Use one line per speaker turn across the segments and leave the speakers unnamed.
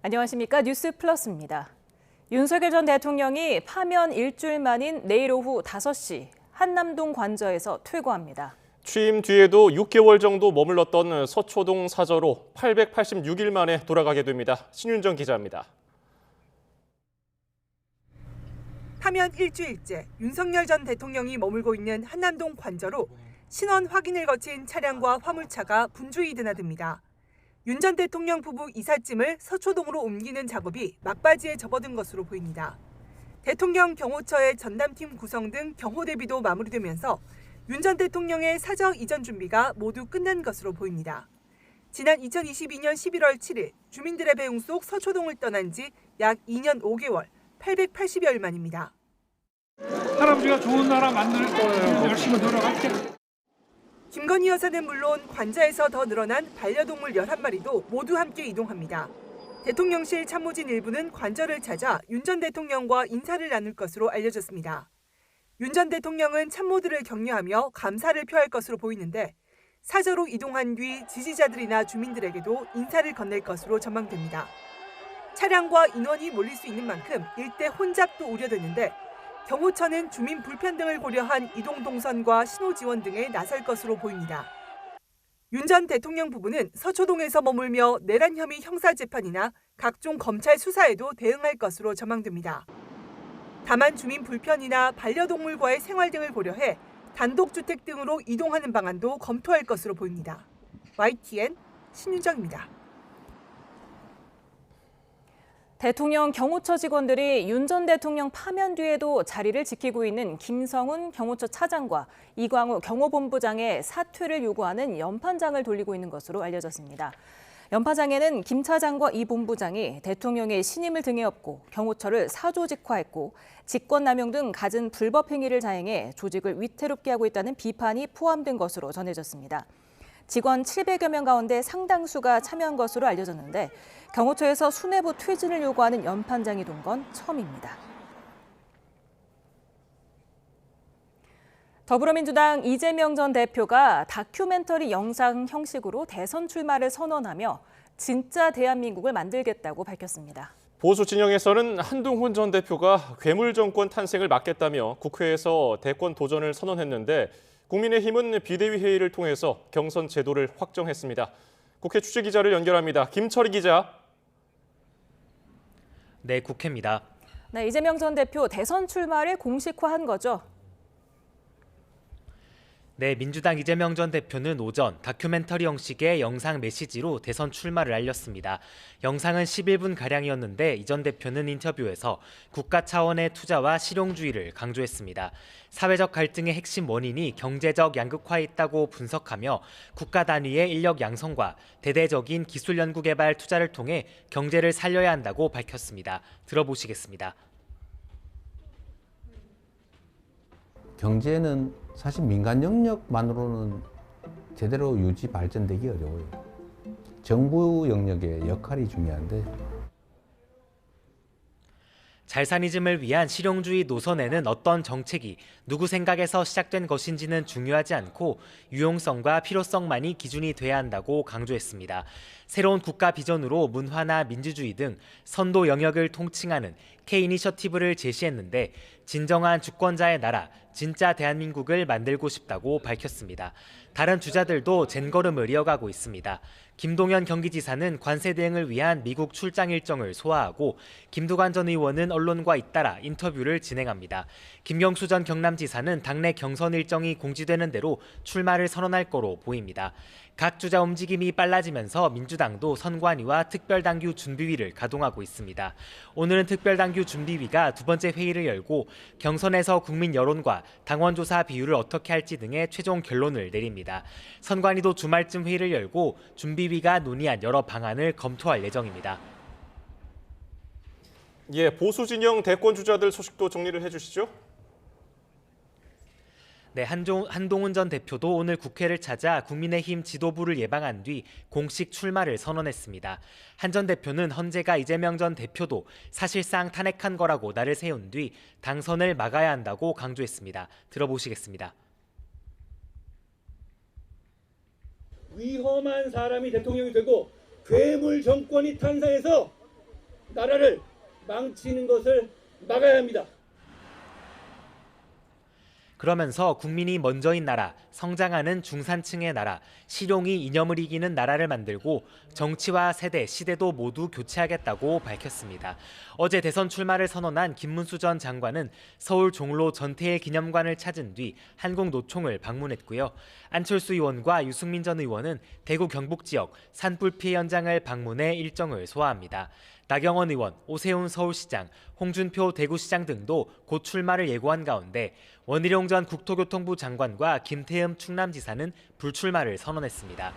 안녕하십니까. 뉴스 플러스입니다. 윤석열 전 대통령이 파면 일주일 만인 내일 오후 5시 한남동 관저에서 퇴거합니다.
취임 뒤에도 6개월 정도 머물렀던 서초동 사저로 886일 만에 돌아가게 됩니다. 신윤정 기자입니다.
파면 일주일째 윤석열 전 대통령이 머물고 있는 한남동 관저로 신원 확인을 거친 차량과 화물차가 분주히 드나듭니다. 윤 전 대통령 부부 이삿짐을 서초동으로 옮기는 작업이 막바지에 접어든 것으로 보입니다. 대통령 경호처의 전담팀 구성 등 경호 대비도 마무리되면서 윤 전 대통령의 사저 이전 준비가 모두 끝난 것으로 보입니다. 지난 2022년 11월 7일 주민들의 배웅 속 서초동을 떠난 지 약 2년 5개월, 880여일 만입니다.
할아버지가 좋은 나라 만들 거예요. 열심히 노력할게.
김건희 여사는 물론 관저에서 더 늘어난 반려동물 11마리도 모두 함께 이동합니다. 대통령실 참모진 일부는 관저를 찾아 윤 전 대통령과 인사를 나눌 것으로 알려졌습니다. 윤 전 대통령은 참모들을 격려하며 감사를 표할 것으로 보이는데 사저로 이동한 뒤 지지자들이나 주민들에게도 인사를 건넬 것으로 전망됩니다. 차량과 인원이 몰릴 수 있는 만큼 일대 혼잡도 우려되는데 경호처는 주민 불편 등을 고려한 이동 동선과 신호 지원 등에 나설 것으로 보입니다. 윤 전 대통령 부부는 서초동에서 머물며 내란 혐의 형사재판이나 각종 검찰 수사에도 대응할 것으로 전망됩니다. 다만 주민 불편이나 반려동물과의 생활 등을 고려해 단독주택 등으로 이동하는 방안도 검토할 것으로 보입니다. YTN 신윤정입니다.
대통령 경호처 직원들이 윤 전 대통령 파면 뒤에도 자리를 지키고 있는 김성훈 경호처 차장과 이광우 경호본부장의 사퇴를 요구하는 연판장을 돌리고 있는 것으로 알려졌습니다. 연판장에는 김 차장과 이 본부장이 대통령의 신임을 등에 업고 경호처를 사조직화했고 직권남용 등 갖은 불법 행위를 자행해 조직을 위태롭게 하고 있다는 비판이 포함된 것으로 전해졌습니다. 직원 700여 명 가운데 상당수가 참여한 것으로 알려졌는데 경호처에서 수뇌부 퇴진을 요구하는 연판장이 돈 건 처음입니다. 더불어민주당 이재명 전 대표가 다큐멘터리 영상 형식으로 대선 출마를 선언하며 진짜 대한민국을 만들겠다고 밝혔습니다.
보수 진영에서는 한동훈 전 대표가 괴물 정권 탄생을 막겠다며 국회에서 대권 도전을 선언했는데 국민의힘은 비대위 회의를 통해서 경선 제도를 확정했습니다. 국회 취재기자를 연결합니다. 김철희 기자.
네, 국회입니다.
네, 이재명 전 대표 대선 출마를 공식화한 거죠?
네, 민주당 이재명 전 대표는 오전 다큐멘터리 형식의 영상 메시지로 대선 출마를 알렸습니다. 영상은 11분가량이었는데 이 전 대표는 인터뷰에서 국가 차원의 투자와 실용주의를 강조했습니다. 사회적 갈등의 핵심 원인이 경제적 양극화에 있다고 분석하며 국가 단위의 인력 양성과 대대적인 기술 연구 개발 투자를 통해 경제를 살려야 한다고 밝혔습니다. 들어보시겠습니다.
경제는 사실 민간 영역만으로는 제대로 유지 발전되기 어려워요. 정부 영역의 역할이 중요한데
잘사니즘을 위한 실용주의 노선에는 어떤 정책이 누구 생각에서 시작된 것인지는 중요하지 않고 유용성과 필요성만이 기준이 돼야 한다고 강조했습니다. 새로운 국가 비전으로 문화나 민주주의 등 선도 영역을 통칭하는 K-이니셔티브를 제시했는데 진정한 주권자의 나라, 진짜 대한민국을 만들고 싶다고 밝혔습니다. 다른 주자들도 젠걸음을 이어가고 있습니다. 김동연 경기지사는 관세 대응을 위한 미국 출장 일정을 소화하고 김두관 전 의원은 언론과 잇따라 인터뷰를 진행합니다. 김경수 전 경남지사는 당내 경선 일정이 공지되는 대로 출마를 선언할 거로 보입니다. 각 주자 움직임이 빨라지면서 민주당도 선관위와 특별당규 준비위를 가동하고 있습니다. 오늘은 특별당규 준비위가 두 번째 회의를 열고 경선에서 국민 여론과 당원 조사 비율을 어떻게 할지 등의 최종 결론을 내립니다. 선관위도 주말쯤 회의를 열고 준비위가 논의한 여러 방안을 검토할 예정입니다.
보수 진영 대권 주자들 소식도 정리를 해주시죠.
네, 한동훈 전 대표도 오늘 국회를 찾아 국민의힘 지도부를 예방한 뒤 공식 출마를 선언했습니다. 한 전 대표는 헌재가 이재명 전 대표도 사실상 탄핵한 거라고 날을 세운 뒤 당선을 막아야 한다고 강조했습니다. 들어보시겠습니다.
위험한 사람이 대통령이 되고 괴물 정권이 탄생해서 나라를 망치는 것을 막아야 합니다.
그러면서 국민이 먼저인 나라, 성장하는 중산층의 나라, 실용이 이념을 이기는 나라를 만들고 정치와 세대, 시대도 모두 교체하겠다고 밝혔습니다. 어제 대선 출마를 선언한 김문수 전 장관은 서울 종로 전태일 기념관을 찾은 뒤 한국노총을 방문했고요. 안철수 의원과 유승민 전 의원은 대구 경북 지역 산불 피해 현장을 방문해 일정을 소화합니다. 나경원 의원, 오세훈 서울시장, 홍준표 대구시장 등도 곧 출마를 예고한 가운데 원희룡 전 국토교통부 장관과 김태흠 충남지사는 불출마를 선언했습니다.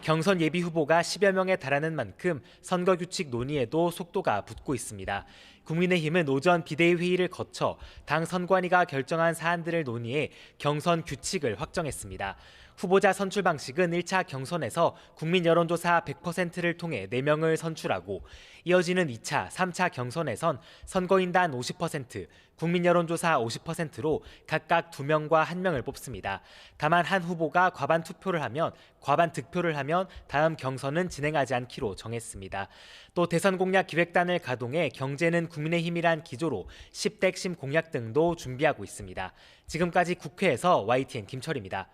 경선 예비 후보가 10여 명에 달하는 만큼 선거 규칙 논의에도 속도가 붙고 있습니다. 국민의힘은 오전 비대위 회의를 거쳐 당 선관위가 결정한 사안들을 논의해 경선 규칙을 확정했습니다. 후보자 선출 방식은 1차 경선에서 국민 여론조사 100%를 통해 4명을 선출하고 이어지는 2차, 3차 경선에선 선거인단 50%, 국민 여론조사 50%로 각각 2명과 1명을 뽑습니다. 다만 한 후보가 과반 득표를 하면 다음 경선은 진행하지 않기로 정했습니다. 또 대선 공약 기획단을 가동해 경제는 국민의힘이란 기조로 10대 핵심 공약 등도 준비하고 있습니다. 지금까지 국회에서 YTN 김철입니다.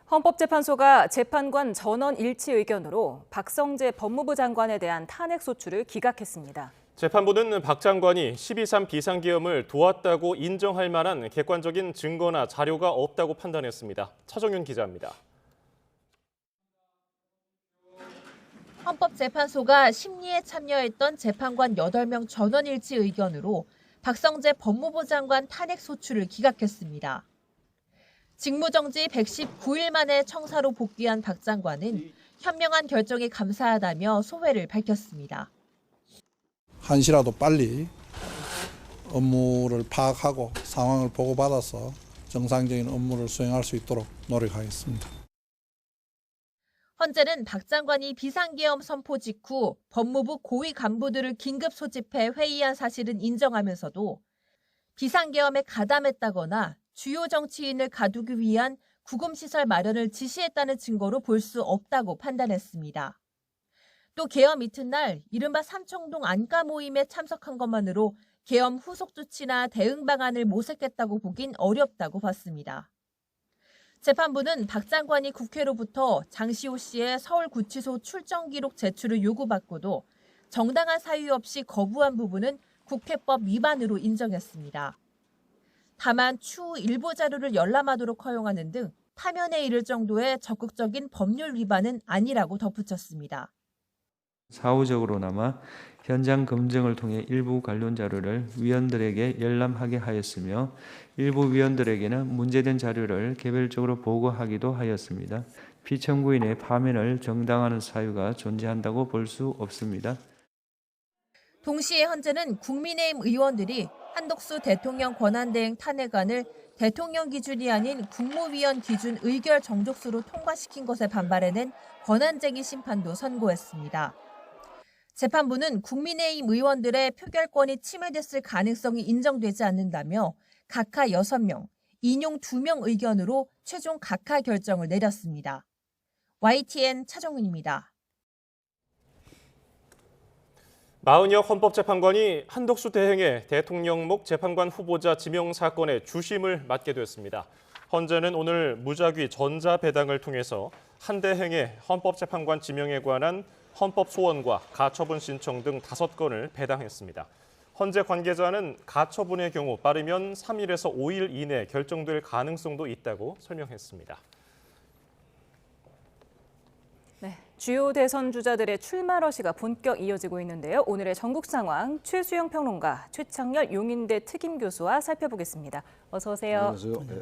헌법재판소가 재판관 전원 일치 의견으로 박성재 법무부 장관에 대한 탄핵 소추를 기각했습니다.
재판부는 박 장관이 12.3 비상계엄을 도왔다고 인정할 만한 객관적인 증거나 자료가 없다고 판단했습니다. 차정윤 기자입니다.
헌법재판소가 심리에 참여했던 재판관 8명 전원 일치 의견으로 박성재 법무부 장관 탄핵 소추를 기각했습니다. 직무정지 119일 만에 청사로 복귀한 박 장관은 현명한 결정에 감사하다며 소회를 밝혔습니다.
한시라도 빨리 업무를 파악하고 상황을 보고받아서 정상적인 업무를 수행할 수 있도록 노력하겠습니다.
헌재는 박 장관이 비상계엄 선포 직후 법무부 고위 간부들을 긴급 소집해 회의한 사실은 인정하면서도 비상계엄에 가담했다거나 주요 정치인을 가두기 위한 구금시설 마련을 지시했다는 증거로 볼 수 없다고 판단했습니다. 또 계엄 이튿날 이른바 삼청동 안가 모임에 참석한 것만으로 계엄 후속 조치나 대응 방안을 모색했다고 보긴 어렵다고 봤습니다. 재판부는 박 장관이 국회로부터 장시호 씨의 서울구치소 출정 기록 제출을 요구받고도 정당한 사유 없이 거부한 부분은 국회법 위반으로 인정했습니다. 다만 추후 일부 자료를 열람하도록 허용하는 등 파면에 이를 정도의 적극적인 법률 위반은 아니라고 덧붙였습니다.
사후적으로나마 현장 검증을 통해 일부 관련 자료를 위원들에게 열람하게 하였으며 일부 위원들에게는 문제된 자료를 개별적으로 보고하기도 하였습니다. 피청구인의 파면을 정당화하는 사유가 존재한다고 볼 수 없습니다.
동시에 헌재는 국민의힘 의원들이 한덕수 대통령 권한대행 탄핵안을 대통령 기준이 아닌 국무위원 기준 의결 정족수로 통과시킨 것에 반발해낸 권한쟁의 심판도 선고했습니다. 재판부는 국민의힘 의원들의 표결권이 침해됐을 가능성이 인정되지 않는다며 각하 6명, 인용 2명 의견으로 최종 각하 결정을 내렸습니다. YTN 차정은입니다.
마은혁 헌법재판관이 한덕수 대행의 대통령목 재판관 후보자 지명 사건의 주심을 맡게 됐습니다. 헌재는 오늘 무작위 전자배당을 통해서 한 대행의 헌법재판관 지명에 관한 헌법소원과 가처분 신청 등 5건을 배당했습니다. 헌재 관계자는 가처분의 경우 빠르면 3일에서 5일 이내 결정될 가능성도 있다고 설명했습니다.
네, 주요 대선 주자들의 출마 러시가 본격 이어지고 있는데요. 오늘의 전국 상황 최수영 평론가, 최창렬 용인대 특임교수와 살펴보겠습니다. 어서 오세요.
안녕하세요.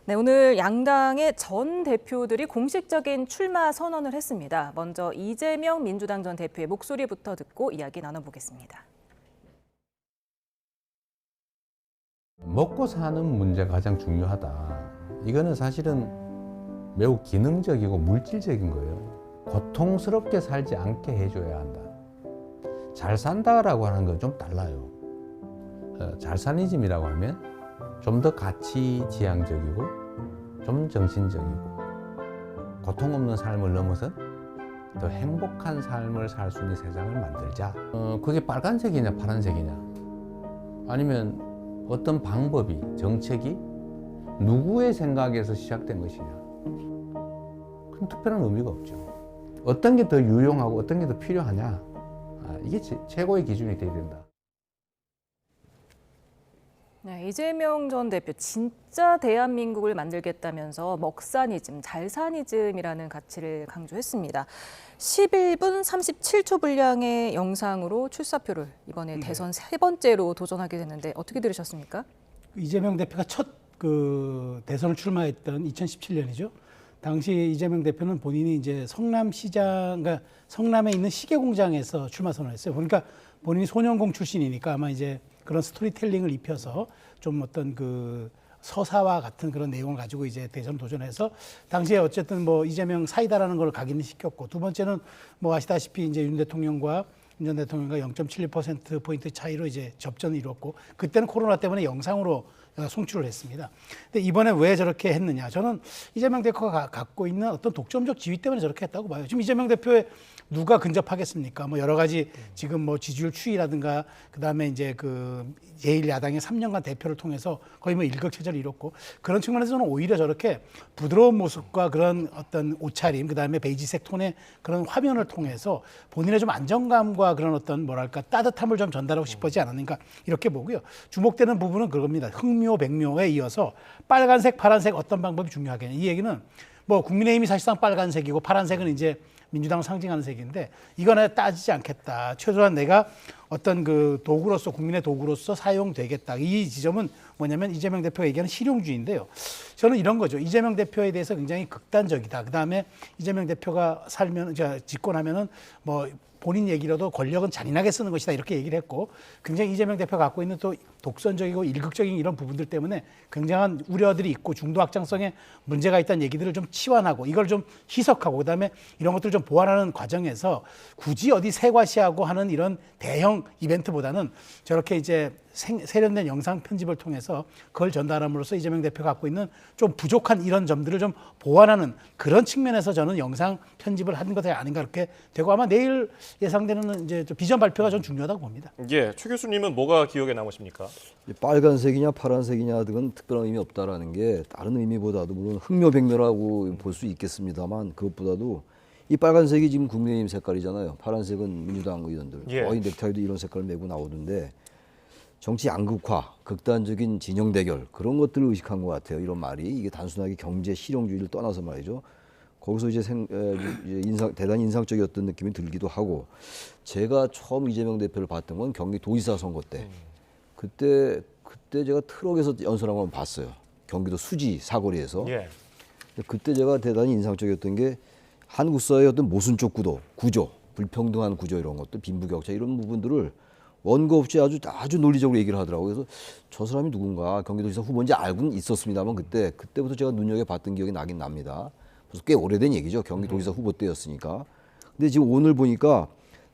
네, 오늘 양당의 전 대표들이 공식적인 출마 선언을 했습니다. 먼저 이재명 민주당 전 대표의 목소리부터 듣고 이야기 나눠보겠습니다.
먹고 사는 문제가 가장 중요하다. 이거는 사실은 매우 기능적이고 물질적인 거예요. 고통스럽게 살지 않게 해줘야 한다. 잘 산다라고 하는 건 좀 달라요. 잘사니즘이라고 하면 좀 더 가치지향적이고 좀 정신적이고 고통 없는 삶을 넘어선 더 행복한 삶을 살 수 있는 세상을 만들자. 그게 빨간색이냐 파란색이냐 아니면 어떤 방법이 정책이 누구의 생각에서 시작된 것이냐 그럼 특별한 의미가 없죠. 어떤 게 더 유용하고 어떤 게 더 필요하냐 이게 최고의 기준이 돼야 된다.
네, 이재명 전 대표 진짜 대한민국을 만들겠다면서 먹사니즘, 잘사니즘이라는 가치를 강조했습니다. 11분 37초 분량의 영상으로 출사표를 이번에 대선 세 번째로 도전하게 됐는데 어떻게 들으셨습니까?
이재명 대표가 첫 대선을 출마했던 2017년이죠. 당시 이재명 대표는 본인이 이제 성남시장, 그러니까 성남에 있는 시계 공장에서 출마 선언했어요. 그러니까 본인이 소년공 출신이니까 아마 이제 그런 스토리텔링을 입혀서 좀 어떤 그 서사와 같은 그런 내용을 가지고 이제 대선 도전해서 당시에 어쨌든 뭐 이재명 사이다라는 걸 각인을 시켰고 두 번째는 뭐 아시다시피 이제 윤 대통령과 0.72%포인트 차이로 이제 접전을 이뤘고 그때는 코로나 때문에 영상으로 송출을 했습니다. 근데 이번에 왜 저렇게 했느냐? 저는 이재명 대표가 갖고 있는 어떤 독점적 지위 때문에 저렇게 했다고 봐요. 지금 이재명 대표에 누가 근접하겠습니까? 뭐 여러 가지 지금 뭐 지지율 추이라든가 그다음에 이제 그 제1야당의 3년간 대표를 통해서 거의 뭐 일극체제를 이뤘고 그런 측면에서는 오히려 저렇게 부드러운 모습과 그런 어떤 옷차림 그다음에 베이지색 톤의 그런 화면을 통해서 본인의 좀 안정감과 그런 어떤 뭐랄까 따뜻함을 좀 전달하고 싶어지 않았는가 이렇게 보고요. 주목되는 부분은 그겁니다. 흑묘, 백묘에 이어서 빨간색, 파란색 어떤 방법이 중요하겠냐. 이 얘기는 뭐 국민의힘이 사실상 빨간색이고 파란색은 이제 민주당을 상징하는 색인데 이거는 따지지 않겠다. 최소한 내가 어떤 그 도구로서 국민의 도구로서 사용되겠다. 이 지점은 뭐냐면 이재명 대표가 얘기하는 실용주의인데요. 저는 이런 거죠. 이재명 대표에 대해서 굉장히 극단적이다. 그다음에 이재명 대표가 살면 집권하면은 뭐 본인 얘기라도 권력은 잔인하게 쓰는 것이다 이렇게 얘기를 했고 굉장히 이재명 대표가 갖고 있는 또 독선적이고 일극적인 이런 부분들 때문에 굉장한 우려들이 있고 중도 확장성에 문제가 있다는 얘기들을 좀 치환하고 이걸 좀 희석하고 그다음에 이런 것들을 좀 보완하는 과정에서 굳이 어디 세과시하고 하는 이런 대형 이벤트보다는 저렇게 이제 세련된 영상 편집을 통해서 그걸 전달함으로써 이재명 대표가 갖고 있는 좀 부족한 이런 점들을 좀 보완하는 그런 측면에서 저는 영상 편집을 하는 것이 아닌가 그렇게 되고 아마 내일 예상되는 이제 비전 발표가 좀 중요하다고 봅니다.
예, 최 교수님은 뭐가 기억에 남으십니까?
빨간색이냐 파란색이냐 등은 특별한 의미 없다라는 게 다른 의미보다도 물론 흑묘백묘라고 볼 수 있겠습니다만 그것보다도 이 빨간색이 지금 국민의힘 색깔이잖아요. 파란색은 민주당 의원들 거의 넥타이도 이런 색깔을 메고 나오는데 정치 양극화, 극단적인 진영 대결 그런 것들을 의식한 것 같아요. 이런 말이 이게 단순하게 경제 실용주의를 떠나서 말이죠. 거기서 이제 대단히 인상적이었던 느낌이 들기도 하고 제가 처음 이재명 대표를 봤던 건 경기도지사 선거 때 그때 제가 트럭에서 연설한 걸 봤어요. 경기도 수지 사거리에서. 그때 제가 대단히 인상적이었던 게 한국 사회의 어떤 모순적 구조, 불평등한 구조 이런 것들, 빈부격차 이런 부분들을 원고 없이 아주 논리적으로 얘기를 하더라고요. 그래서 저 사람이 누군가 경기도지사 후보인지 알고는 있었습니다만 그때부터 제가 눈여겨봤던 기억이 나긴 납니다. 그래서 꽤 오래된 얘기죠. 경기도지사 후보 때였으니까. 근데 지금 오늘 보니까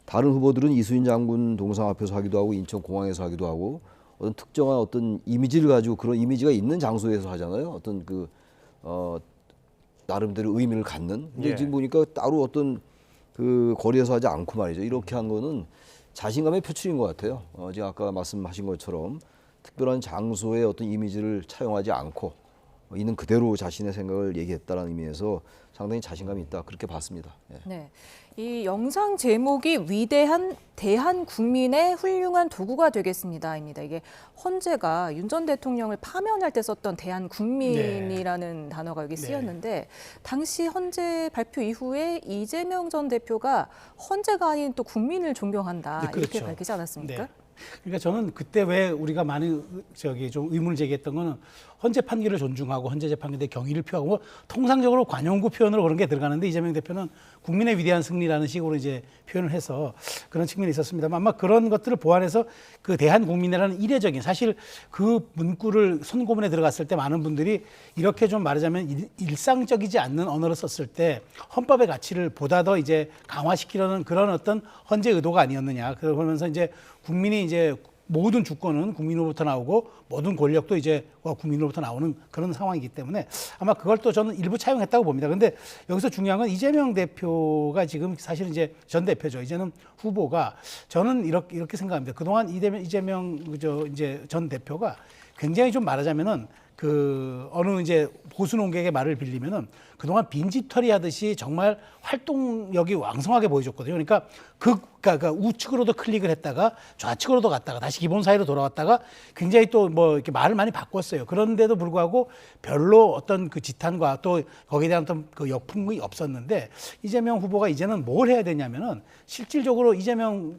다른 후보들은 이수인 장군 동상 앞에서 하기도 하고 인천공항에서 하기도 하고 어떤 특정한 어떤 이미지를 가지고 그런 이미지가 있는 장소에서 하잖아요. 어떤 나름대로 의미를 갖는. 근데 지금 보니까 따로 어떤 그 거리에서 하지 않고 말이죠. 이렇게 한 거는 자신감의 표출인 것 같아요. 제가 아까 말씀하신 것처럼 특별한 장소의 어떤 이미지를 차용하지 않고 있는 그대로 자신의 생각을 얘기했다는 의미에서 상당히 자신감이 있다 그렇게 봤습니다.
네, 이 영상 제목이 위대한 대한 국민의 훌륭한 도구가 되겠습니다입니다. 이게 헌재가 윤 전 대통령을 파면할 때 썼던 대한 국민이라는 단어가 여기 쓰였는데 당시 헌재 발표 이후에 이재명 전 대표가 헌재가 아닌 또 국민을 존경한다 이렇게 밝히지 않았습니까?
그러니까 저는 그때 왜 우리가 많이 좀 의문을 제기했던 거는 헌재 판결을 존중하고 헌재 재판관의 경의를 표하고 통상적으로 관용구 표현으로 그런 게 들어가는데 이재명 대표는 국민의 위대한 승리라는 식으로 이제 표현을 해서 그런 측면이 있었습니다만 아마 그런 것들을 보완해서 그 대한국민이라는 이례적인 사실 그 문구를 선고문에 들어갔을 때 많은 분들이 이렇게 좀 말하자면 일상적이지 않는 언어를 썼을 때 헌법의 가치를 보다 더 이제 강화시키려는 그런 어떤 헌재 의도가 아니었느냐 그러면서 이제 국민이 이제 모든 주권은 국민으로부터 나오고 모든 권력도 이제 국민으로부터 나오는 그런 상황이기 때문에 아마 그걸 또 저는 일부 차용했다고 봅니다. 그런데 여기서 중요한 건 이재명 대표가 지금 사실 이제 전 대표죠. 이제는 후보가 저는 이렇게 생각합니다. 그동안 이재명 이제 전 대표가 굉장히 좀 말하자면은 어느 이제 보수 논객의 말을 빌리면은 그동안 빈집털이 하듯이 정말 활동력이 왕성하게 보여줬거든요. 그러니까 우측으로도 클릭을 했다가 좌측으로도 갔다가 다시 기본 사회로 돌아왔다가 굉장히 또 뭐 이렇게 말을 많이 바꿨어요. 그런데도 불구하고 별로 어떤 그 지탄과 또 거기에 대한 어떤 그 역풍이 없었는데 이재명 후보가 이제는 뭘 해야 되냐면은 실질적으로 이재명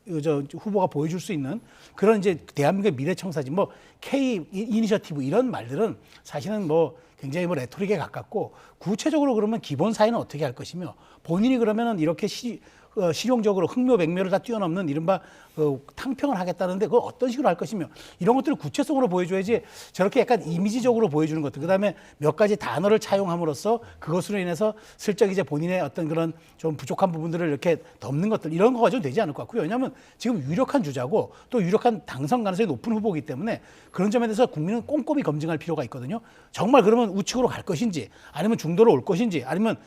후보가 보여줄 수 있는 그런 이제 대한민국의 미래청사진 뭐 K 이니셔티브 이런 말들은 사실은 뭐 굉장히 뭐 레토릭에 가깝고 구체적으로 그러면 기본 사회는 어떻게 할 것이며 본인이 그러면은 이렇게 실용적으로 흥묘백묘를 다 뛰어넘는 이른바 탕평을 하겠다는데 그걸 어떤 식으로 할 것이며 이런 것들을 구체성으로 보여줘야지 저렇게 약간 이미지적으로 보여주는 것들 그다음에 몇 가지 단어를 차용함으로써 그것으로 인해서 슬쩍 이제 본인의 어떤 그런 좀 부족한 부분들을 이렇게 덮는 것들 이런 거 가지고 되지 않을 것 같고요. 왜냐하면 지금 유력한 주자고 또 유력한 당선 가능성이 높은 후보이기 때문에 그런 점에 대해서 국민은 꼼꼼히 검증할 필요가 있거든요. 정말 그러면 우측으로 갈 것인지 아니면 중도로 올 것인지 아니면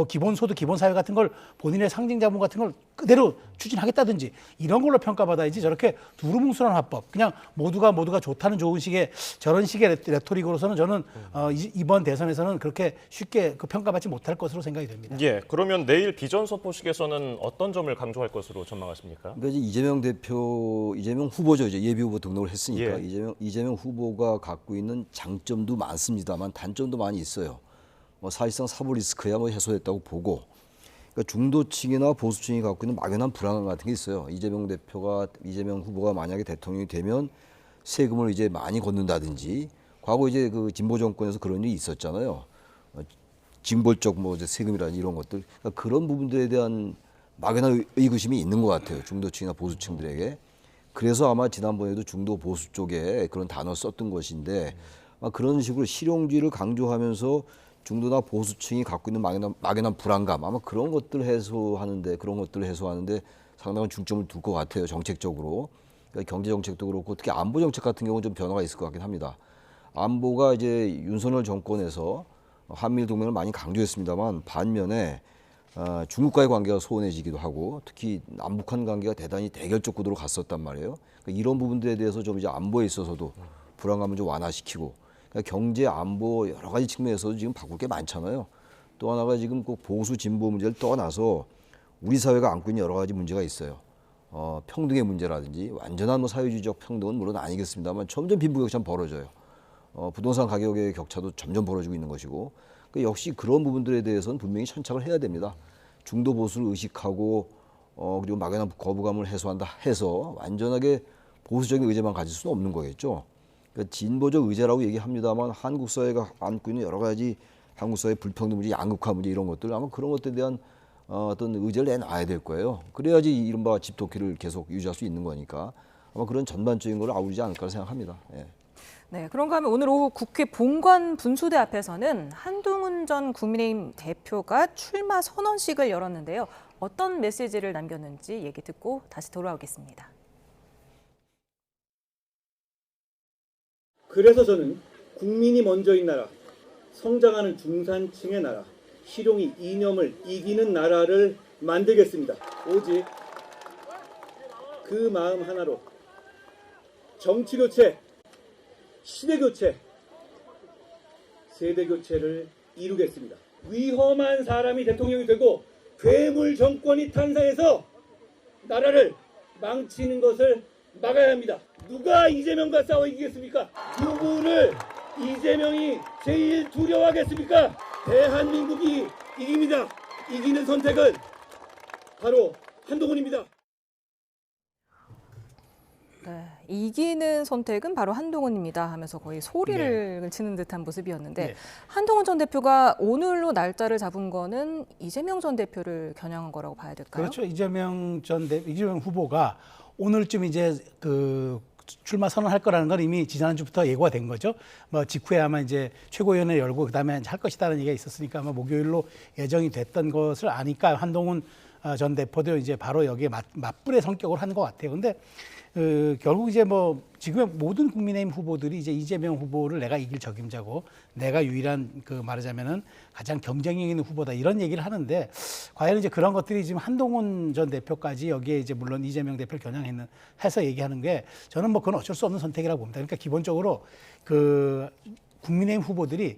기본소득, 기본사회 같은 걸 본인의 상징자본 같은 걸 그대로 추진하겠다든지 이런 걸로 평가받아야지 저렇게 두루뭉술한 화법 그냥 모두가 좋다는 좋은 식의 저런 식의 레토릭으로서는 저는 이번 대선에서는 그렇게 쉽게 평가받지 못할 것으로 생각이 됩니다.
예, 그러면 내일 비전 선포식에서는 어떤 점을 강조할 것으로 전망하십니까?
그러니까 이제 이재명 후보죠. 이제 예비 후보 등록을 했으니까
예.
이재명 후보가 갖고 있는 장점도 많습니다만 단점도 많이 있어요. 사실상 사법 리스크야 해소됐다고 보고 그러니까 중도층이나 보수층이 갖고 있는 막연한 불안감 같은 게 있어요. 이재명 후보가 만약에 대통령이 되면 세금을 이제 많이 걷는다든지 과거 이제 그 진보 정권에서 그런 일이 있었잖아요. 징벌적 이제 세금이라든지 이런 것들 그러니까 그런 부분들에 대한 막연한 의구심이 있는 것 같아요. 중도층이나 보수층들에게. 그래서 아마 지난번에도 중도 보수 쪽에 그런 단어를 썼던 것인데 그런 식으로 실용주의를 강조하면서 중도나 보수층이 갖고 있는 막연한 불안감 아마 그런 것들을 해소하는데 상당한 중점을 둘 것 같아요. 정책적으로. 그러니까 경제 정책도 그렇고 특히 안보 정책 같은 경우는 좀 변화가 있을 것 같긴 합니다. 안보가 이제 윤석열 정권에서 한미일 동맹을 많이 강조했습니다만 반면에 중국과의 관계가 소원해지기도 하고 특히 남북한 관계가 대단히 대결적 구도로 갔었단 말이에요. 그러니까 이런 부분들에 대해서 좀 이제 안보에 있어서도 불안감을 좀 완화시키고 그러니까 경제, 안보 여러 가지 측면에서도 지금 바꿀 게 많잖아요. 또 하나가 지금 꼭 보수, 진보 문제를 떠나서 우리 사회가 안고 있는 여러 가지 문제가 있어요. 평등의 문제라든지 완전한 사회주의적 평등은 물론 아니겠습니다만 점점 빈부격차는 벌어져요. 부동산 가격의 격차도 점점 벌어지고 있는 것이고 그러니까 역시 그런 부분들에 대해서는 분명히 천착을 해야 됩니다. 중도 보수를 의식하고 그리고 막연한 거부감을 해소한다 해서 완전하게 보수적인 의제만 가질 수는 없는 거겠죠. 그러니까 진보적 의제라고 얘기합니다만 한국 사회가 안고 있는 여러 가지 한국 사회 불평등 문제, 양극화 문제 이런 것들 아마 그런 것들에 대한 어떤 의제를 내놔야 될 거예요. 그래야지 이른바 집토끼를 계속 유지할 수 있는 거니까 아마 그런 전반적인 걸 아우르지 않을까 생각합니다. 예.
네, 그런가 하면 오늘 오후 국회 본관 분수대 앞에서는 한동훈 전 국민의힘 대표가 출마 선언식을 열었는데요. 어떤 메시지를 남겼는지 얘기 듣고 다시 돌아오겠습니다.
그래서 저는 국민이 먼저인 나라, 성장하는 중산층의 나라, 실용이 이념을 이기는 나라를 만들겠습니다. 오직 그 마음 하나로 정치교체, 시대교체, 세대교체를 이루겠습니다. 위험한 사람이 대통령이 되고 괴물 정권이 탄생해서 나라를 망치는 것을 막아야 합니다. 누가 이재명과 싸워 이기겠습니까? 누구를 이재명이 제일 두려워하겠습니까? 대한민국이 이깁니다. 이기는 선택은 바로 한동훈입니다.
네, 이기는 선택은 바로 한동훈입니다 하면서 거의 소리를 치는 듯한 모습이었는데 한동훈 전 대표가 오늘로 날짜를 잡은 거는 이재명 전 대표를 겨냥한 거라고 봐야 될까요?
그렇죠. 이재명 후보가 오늘쯤 이제 출마 선언할 거라는 건 이미 지난주부터 예고가 된 거죠. 직후에 아마 이제 최고위원회 열고 그다음에 할 것이다라는 얘기가 있었으니까 아마 목요일로 예정이 됐던 것을 아니까 한동훈 전 대표도 이제 바로 여기에 맞불의 성격을 한 것 같아요. 근데 결국 이제 뭐 지금 모든 국민의힘 후보들이 이제 이재명 후보를 내가 이길 적임자고 내가 유일한 그 말하자면은 가장 경쟁력 있는 후보다 이런 얘기를 하는데 과연 이제 그런 것들이 지금 한동훈 전 대표까지 여기에 이제 물론 이재명 대표를 겨냥했는 해서 얘기하는 게 저는 뭐 그건 어쩔 수 없는 선택이라고 봅니다. 그러니까 기본적으로 그 국민의힘 후보들이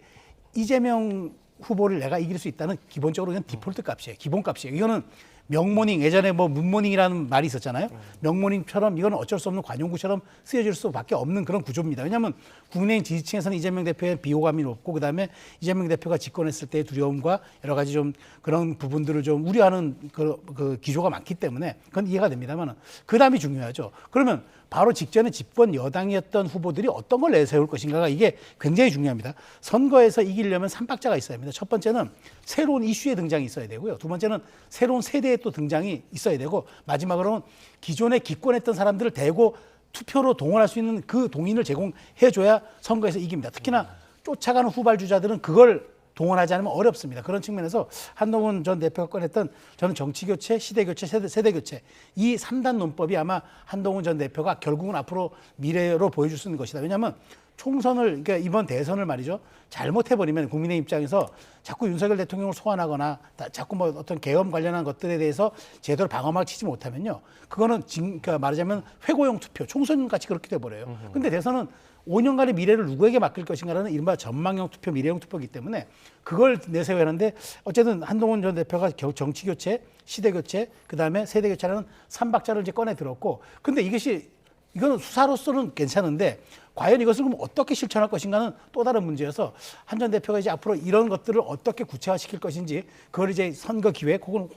이재명 후보를 내가 이길 수 있다는 기본적으로 그냥 디폴트 값이에요. 기본 값이에요. 이거는 명모닝, 예전에 뭐 문모닝이라는 말이 있었잖아요. 명모닝처럼 이건 어쩔 수 없는 관용구처럼 쓰여질 수밖에 없는 그런 구조입니다. 왜냐하면 국민의힘 지지층에서는 이재명 대표의 비호감이 높고 그다음에 이재명 대표가 집권했을 때의 두려움과 여러 가지 좀 그런 부분들을 좀 우려하는 그 기조가 많기 때문에 그건 이해가 됩니다만 그다음이 중요하죠. 그러면 바로 직전에 집권 여당이었던 후보들이 어떤 걸 내세울 것인가가 이게 굉장히 중요합니다. 선거에서 이기려면 3박자가 있어야 합니다. 첫 번째는 새로운 이슈의 등장이 있어야 되고요. 두 번째는 새로운 세대의 또 등장이 있어야 되고 마지막으로는 기존에 기권했던 사람들을 대고 투표로 동원할 수 있는 그 동인을 제공해줘야 선거에서 이깁니다. 특히나 쫓아가는 후발주자들은 그걸 동원하지 않으면 어렵습니다. 그런 측면에서 한동훈 전 대표가 꺼냈던 저는 정치교체, 시대교체, 세대교체 이 3단 논법이 아마 한동훈 전 대표가 결국은 앞으로 미래로 보여줄 수 있는 것이다. 왜냐하면 총선을 그러니까 이번 대선을 말이죠. 잘못해버리면 국민의 입장에서 자꾸 윤석열 대통령을 소환하거나 자꾸 뭐 어떤 계엄 관련한 것들에 대해서 제대로 방어막 치지 못하면요. 그거는 그러니까 말하자면 회고용 투표, 총선같이 그렇게 돼버려요. 근데 대선은 5년간의 미래를 누구에게 맡길 것인가라는 이른바 전망형 투표, 미래형 투표이기 때문에 그걸 내세워야 하는데 어쨌든 한동훈 전 대표가 정치교체, 시대교체, 그다음에 세대교체라는 3박자를 이제 꺼내 들었고 근데 이거는 수사로서는 괜찮은데 과연 이것을 그럼 어떻게 실천할 것인가는 또 다른 문제여서 한 전 대표가 이제 앞으로 이런 것들을 어떻게 구체화시킬 것인지 그걸 이제 선거 기획 혹은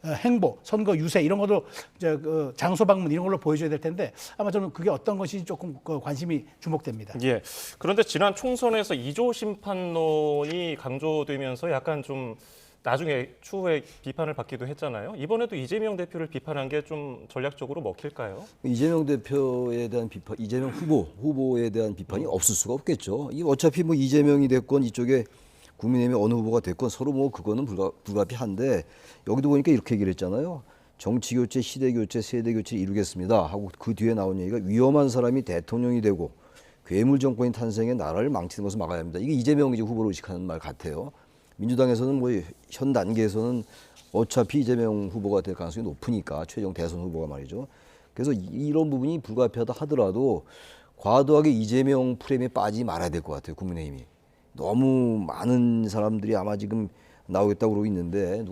행보, 선거 유세 이런 것도 장소 방문 이런 걸로 보여줘야 될 텐데 아마 저는 그게 어떤 것이 조금 관심이 주목됩니다.
예. 그런데 지난 총선에서 2조 심판론이 강조되면서 약간 좀 나중에 추후에 비판을 받기도 했잖아요. 이번에도 이재명 대표를 비판한 게 좀 전략적으로 먹힐까요?
이재명 대표에 대한 비판, 이재명 후보에 대한 비판이 없을 수가 없겠죠. 이 어차피 뭐 이재명이 됐건 이쪽에 국민의힘의 어느 후보가 됐건 서로 뭐 그거는 불가피한데 여기도 보니까 이렇게 얘기를 했잖아요. 정치교체, 시대교체, 세대교체를 이루겠습니다 하고 그 뒤에 나온 얘기가 위험한 사람이 대통령이 되고 괴물 정권이 탄생해 나라를 망치는 것을 막아야 합니다. 이게 이재명 후보를 의식하는 말 같아요. 민주당에서는 뭐 현 단계에서는 어차피 이재명 후보가 될 가능성이 높으니까 최종 대선 후보가 말이죠. 그래서 이런 부분이 불가피하다 하더라도 과도하게 이재명 프레임에 빠지지 말아야 될 것 같아요. 국민의힘이. 너무 많은 사람들이 아마 지금 나오겠다고 그러고 있는데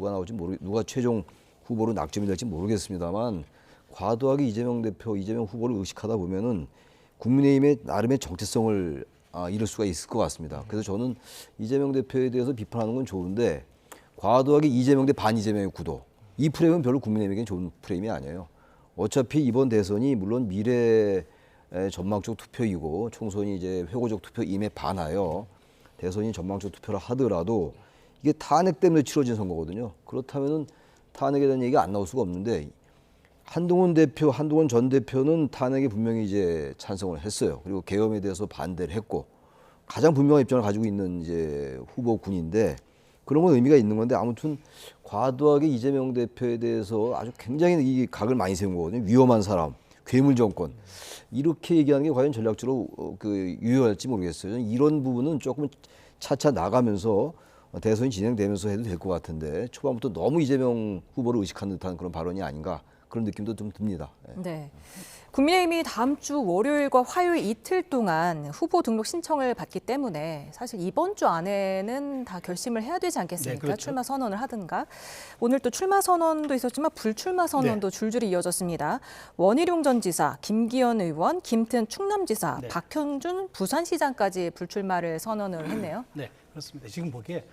누가 최종 후보로 낙점이 될지 모르겠습니다만 과도하게 이재명 후보를 의식하다 보면은 국민의힘의 나름의 정체성을 잃을 수가 있을 것 같습니다. 그래서 저는 이재명 대표에 대해서 비판하는 건 좋은데 과도하게 이재명 대 반 이재명의 구도 이 프레임은 별로 국민의힘에게는 좋은 프레임이 아니에요. 어차피 이번 대선이 물론 미래 전망적 투표이고 총선이 이제 회고적 투표임에 반하여 대선이 전망적 투표를 하더라도 이게 탄핵 때문에 치러진 선거거든요. 그렇다면은 탄핵에 대한 얘기가 안 나올 수가 없는데 한동훈 전 대표는 탄핵에 분명히 이제 찬성을 했어요. 그리고 계엄에 대해서 반대를 했고 가장 분명한 입장을 가지고 있는 이제 후보군인데 그런 건 의미가 있는 건데 아무튼 과도하게 이재명 대표에 대해서 아주 굉장히 이 각을 많이 세운 거거든요. 위험한 사람, 괴물 정권 이렇게 얘기하는 게 과연 전략적으로 유효할지 모르겠어요. 이런 부분은 조금 차차 나가면서 대선이 진행되면서 해도 될 것 같은데 초반부터 너무 이재명 후보를 의식한 듯한 그런 발언이 아닌가 그런 느낌도 좀 듭니다.
네. 국민의힘이 다음 주 월요일과 화요일 이틀 동안 후보 등록 신청을 받기 때문에 사실 이번 주 안에는 다 결심을 해야 되지 않겠습니까?
네, 그렇죠.
출마 선언을 하든가. 오늘 또 출마 선언도 있었지만 불출마 선언도 줄줄이 이어졌습니다. 원희룡 전 지사, 김기현 의원, 김튼 충남지사, 박형준 부산시장까지 불출마를 선언을 했네요.
네. 그렇습니다. 지금 보기에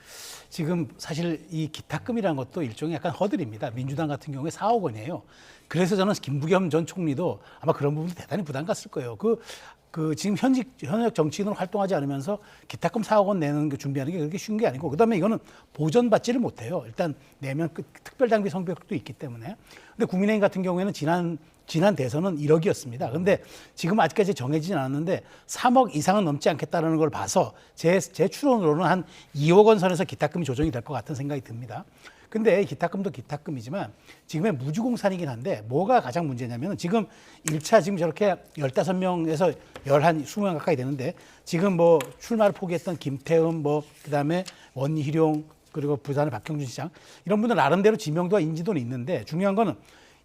지금 사실 이 기탁금이라는 것도 일종의 약간 허들입니다. 민주당 같은 경우에 4억 원이에요. 그래서 저는 김부겸 전 총리도 아마 그런 부분이 대단히 부담 갔을 거예요. 지금 현역 정치인으로 활동하지 않으면서 기탁금 4억 원 내는 게 준비하는 게 그렇게 쉬운 게 아니고 그다음에 이거는 보전받지를 못해요. 일단 내면 특별장비 성벽도 있기 때문에. 근데 국민의힘 같은 경우에는 지난 대선은 1억이었습니다. 근데 지금 아직까지 정해지진 않았는데 3억 이상은 넘지 않겠다는 걸 봐서 제 추론으로는 한 2억 원 선에서 기탁금이 조정이 될 것 같은 생각이 듭니다. 근데 기탁금도 기탁금이지만 지금의 무주공산이긴 한데 뭐가 가장 문제냐면 지금 1차 지금 저렇게 15명에서 20명 가까이 되는데 지금 뭐 출마를 포기했던 김태흠 뭐 그다음에 원희룡 그리고 부산의 박형준 시장 이런 분들 나름대로 지명도와 인지도는 있는데 중요한 거는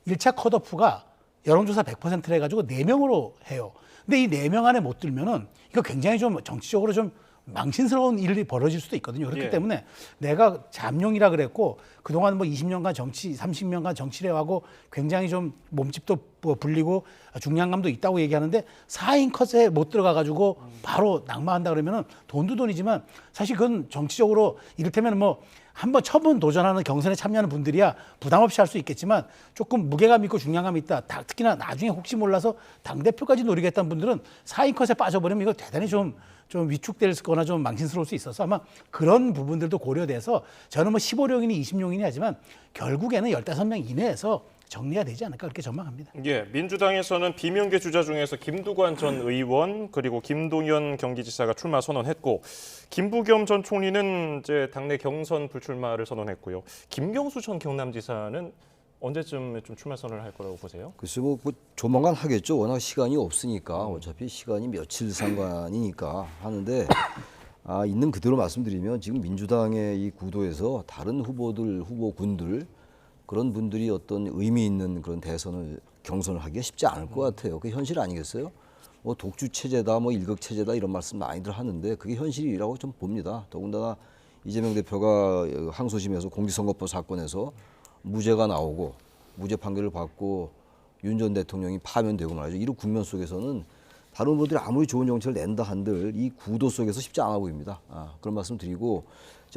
1차 컷오프가 여론조사 100%를 해가지고 4명으로 해요. 근데 이 4명 안에 못 들면은 이거 굉장히 좀 정치적으로 좀 망신스러운 일이 벌어질 수도 있거든요. 그렇기
예.
때문에 내가 잠룡이라 그랬고 그동안 뭐 20년간 정치, 30년간 정치를 해하고 굉장히 좀 몸집도 불리고 중량감도 있다고 얘기하는데 4인 컷에 못 들어가가지고 바로 낙마한다 그러면은 돈도 돈이지만 사실 그건 정치적으로 이를테면 뭐 한번 처음 도전하는 경선에 참여하는 분들이야 부담 없이 할 수 있겠지만 조금 무게감 있고 중량감 있다. 특히나 나중에 혹시 몰라서 당대표까지 노리겠다는 분들은 4인 컷에 빠져버리면 이거 대단히 좀 위축될 거나 좀 망신스러울 수 있어서 아마 그런 부분들도 고려돼서 저는 뭐 15령이니 20령이니 하지만 결국에는 15명 이내에서 정리가 되지 않을까 그렇게 전망합니다.
예, 민주당에서는 비명계 주자 중에서 김두관 전 의원 그리고 김동연 경기지사가 출마 선언했고 김부겸 전 총리는 이제 당내 경선 불출마를 선언했고요. 김경수 전 경남지사는 언제쯤 좀 출마 선언을 할 거라고 보세요?
글쎄 뭐 조만간 하겠죠. 워낙 시간이 없으니까 어차피 시간이 며칠 상관이니까 하는데 있는 그대로 말씀드리면 지금 민주당의 이 구도에서 다른 후보군들 그런 분들이 어떤 의미 있는 그런 경선을 하기가 쉽지 않을 것 같아요. 그게 현실 아니겠어요? 뭐 독주 체제다, 뭐 일극 체제다 이런 말씀 많이들 하는데 그게 현실이라고 좀 봅니다. 더군다나 이재명 대표가 항소심에서 공직선거법 사건에서 무죄가 나오고 무죄 판결을 받고 윤 전 대통령이 파면되고 말이죠. 이런 국면 속에서는 다른 분들이 아무리 좋은 정책을 낸다 한들 이 구도 속에서 쉽지 않아 보입니다. 그런 말씀 드리고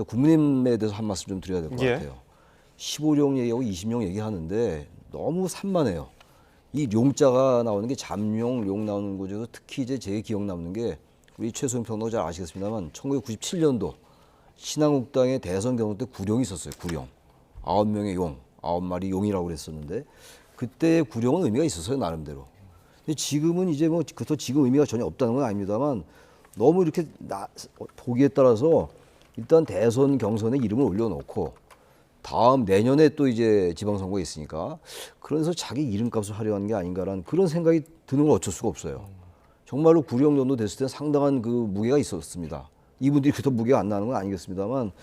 국민의힘에 대해서 한 말씀 좀 드려야 될 것 같아요. 15령 얘기하고 20령 얘기하는데 너무 산만해요. 이 룡자가 나오는 게 잠룡, 룡 나오는 곳에서 특히 이제 제 기억 남는 게 우리 최소영 평론가 잘 아시겠습니다만 1997년도 신한국당의 대선 경선 때 구룡이 있었어요. 구룡. 9명의 용, 9마리 용이라고 그랬었는데 그때 구룡은 의미가 있었어요. 나름대로. 근데 지금은 이제 뭐 그렇다고 지금 의미가 전혀 없다는 건 아닙니다만 너무 이렇게 보기에 따라서 일단 대선 경선에 이름을 올려놓고 다음 내년에 또 이제 지방선거가 있으니까 그래서 자기 이름값을 하려 하는 게 아닌가라는 그런 생각이 드는 건 어쩔 수가 없어요. 정말로 구령 정도 됐을 때 상당한 그 무게가 있었습니다. 이분들이 그렇게 무게가 안 나는 건 아니겠습니다만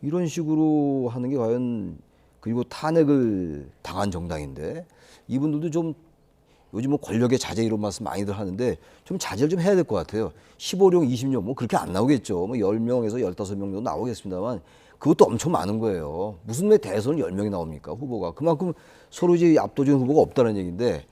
이런 식으로 하는 게 과연 그리고 탄핵을 당한 정당인데 이분들도 좀 요즘 뭐 권력의 자제 이런 말씀 많이들 하는데 좀 자제를 좀 해야 될 것 같아요. 15령, 20령 뭐 그렇게 안 나오겠죠. 뭐 10명에서 15명 정도 나오겠습니다만 그것도 엄청 많은 거예요. 무슨 왜 대선 10명이 나옵니까? 후보가. 그만큼 서로 이제 압도적인 후보가 없다는 얘기인데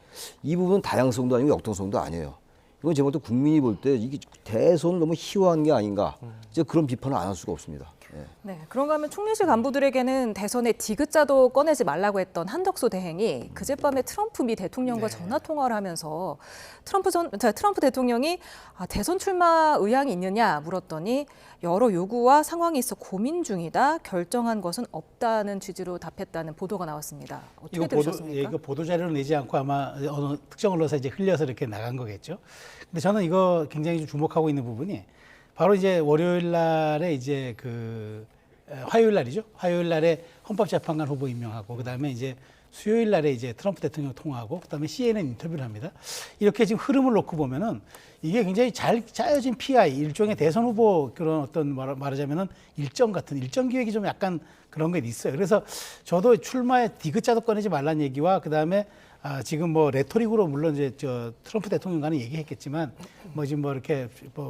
이 부분은 다양성도 아니고 역동성도 아니에요. 이건 제가 볼 때 국민이 볼 때 이게 대선을 너무 희화한 게 아닌가. 이제 그런 비판을 안 할 수가 없습니다. 예.
네, 그런가 하면 총리실 간부들에게는 대선에 디귿자도 꺼내지 말라고 했던 한덕수 대행이 그젯밤에 트럼프 미 대통령과 전화 통화를 하면서 트럼프 대통령이 대선 출마 의향이 있느냐 물었더니 여러 요구와 상황이 있어 고민 중이다. 결정한 것은 없다는 취지로 답했다는 보도가 나왔습니다. 어떻게 들으셨습니까?
이거 보도 자료를 내지 않고 아마 어느 특정 언론사에 이제 흘려서 이렇게 나간 거겠죠. 근데 저는 이거 굉장히 좀 주목하고 있는 부분이 바로 이제 월요일 날에 이제 화요일 날이죠. 화요일 날에 헌법재판관 후보 임명하고 그다음에 이제 수요일 날에 이제 트럼프 대통령 통화하고 그다음에 CNN 인터뷰를 합니다. 이렇게 지금 흐름을 놓고 보면은 이게 굉장히 잘 짜여진 PI 일종의 대선 후보 그런 어떤 말하자면은 일정 기획이 좀 약간 그런 게 있어요. 그래서 저도 출마에 디귿자도 꺼내지 말라는 얘기와 그다음에 지금 뭐 레토릭으로 물론 이제 트럼프 대통령과는 얘기했겠지만 뭐 지금 뭐 이렇게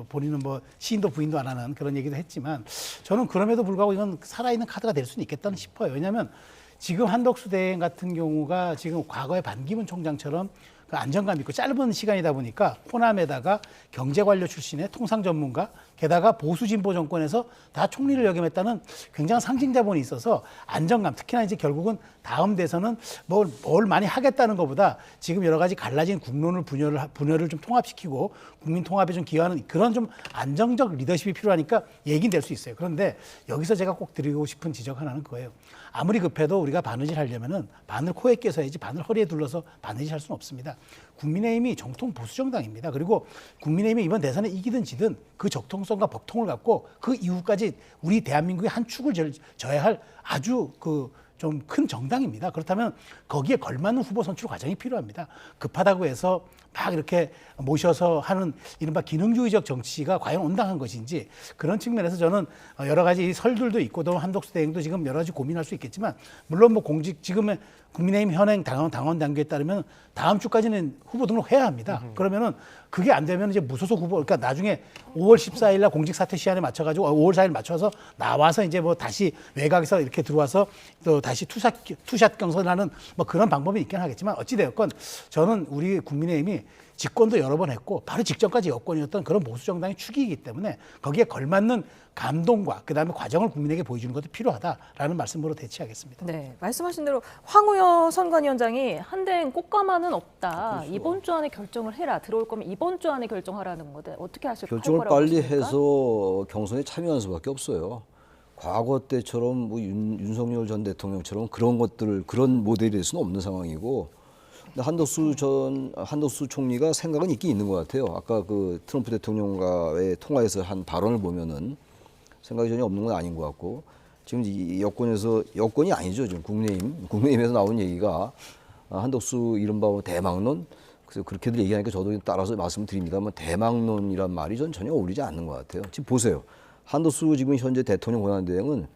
본인은 뭐 시인도 부인도 안 하는 그런 얘기도 했지만 저는 그럼에도 불구하고 이건 살아있는 카드가 될 수는 있겠다는 싶어요. 왜냐하면 지금 한덕수 대행 같은 경우가 지금 과거의 반기문 총장처럼 그 안정감 있고 짧은 시간이다 보니까 호남에다가 경제관료 출신의 통상 전문가 게다가 보수 진보 정권에서 다 총리를 역임했다는 굉장한 상징 자본이 있어서 안정감 특히나 이제 결국은 다음 대선은 뭘 많이 하겠다는 것보다 지금 여러 가지 갈라진 국론을 분열을 좀 통합시키고 국민 통합에 좀 기여하는 그런 좀 안정적 리더십이 필요하니까 얘기는 될 수 있어요. 그런데 여기서 제가 꼭 드리고 싶은 지적 하나는 그거예요. 아무리 급해도 우리가 바느질 하려면은 바늘 코에 껴서야지 바늘 허리에 둘러서 바느질 할 수는 없습니다. 국민의힘이 정통 보수 정당입니다. 그리고 국민의힘이 이번 대선에 이기든 지든 그 적통성과 법통을 갖고 그 이후까지 우리 대한민국의 한 축을 져야 할 아주 좀 큰 정당입니다. 그렇다면 거기에 걸맞는 후보 선출 과정이 필요합니다. 급하다고 해서 막 이렇게 모셔서 하는 이른바 기능주의적 정치가 과연 온당한 것인지 그런 측면에서 저는 여러 가지 설들도 있고 또 한덕수 대행도 지금 여러 가지 고민할 수 있겠지만 물론 뭐 지금의 국민의힘 현행 당원 단계에 따르면 다음 주까지는 후보 등록해야 합니다. 그러면은 그게 안 되면 이제 무소속 후보 그러니까 나중에 5월 14일 날 공직 사퇴 시한에 맞춰가지고 5월 4일 맞춰서 나와서 이제 뭐 다시 외곽에서 이렇게 들어와서 또 다시 투샷 경선하는 뭐 그런 방법이 있긴 하겠지만 어찌되었건 저는 우리 국민의힘이 집권도 여러 번 했고 바로 직전까지 여권이었던 그런 보수 정당의 축이기 때문에 거기에 걸맞는 감동과 그다음에 과정을 국민에게 보여주는 것도 필요하다라는 말씀으로 대치하겠습니다.
네, 말씀하신 대로 황우여 선관위원장이 한대행 꽃가마는 없다.
그렇죠.
이번 주 안에 결정을 해라. 들어올 거면 이번 주 안에 결정하라는 건데 어떻게 하실 거라고
결정을 빨리
보십니까?
해서 경선에 참여하는 수밖에 없어요. 과거 때처럼 뭐 윤석열 전 대통령처럼 그런 것들 그런 모델이 될 수는 없는 상황이고. 근데 한덕수 총리가 생각은 있긴 있는 것 같아요. 아까 그 트럼프 대통령과의 통화에서 한 발언을 보면은 생각이 전혀 없는 건 아닌 것 같고 지금 이 여권이 아니죠. 지금 국민의힘에서 나온 얘기가 한덕수 이른바 대망론 그래서 그렇게들 얘기하니까 저도 따라서 말씀드립니다만 대망론이란 말이 전 전혀 어울리지 않는 것 같아요. 지금 보세요. 한덕수 지금 현재 대통령 권한대행은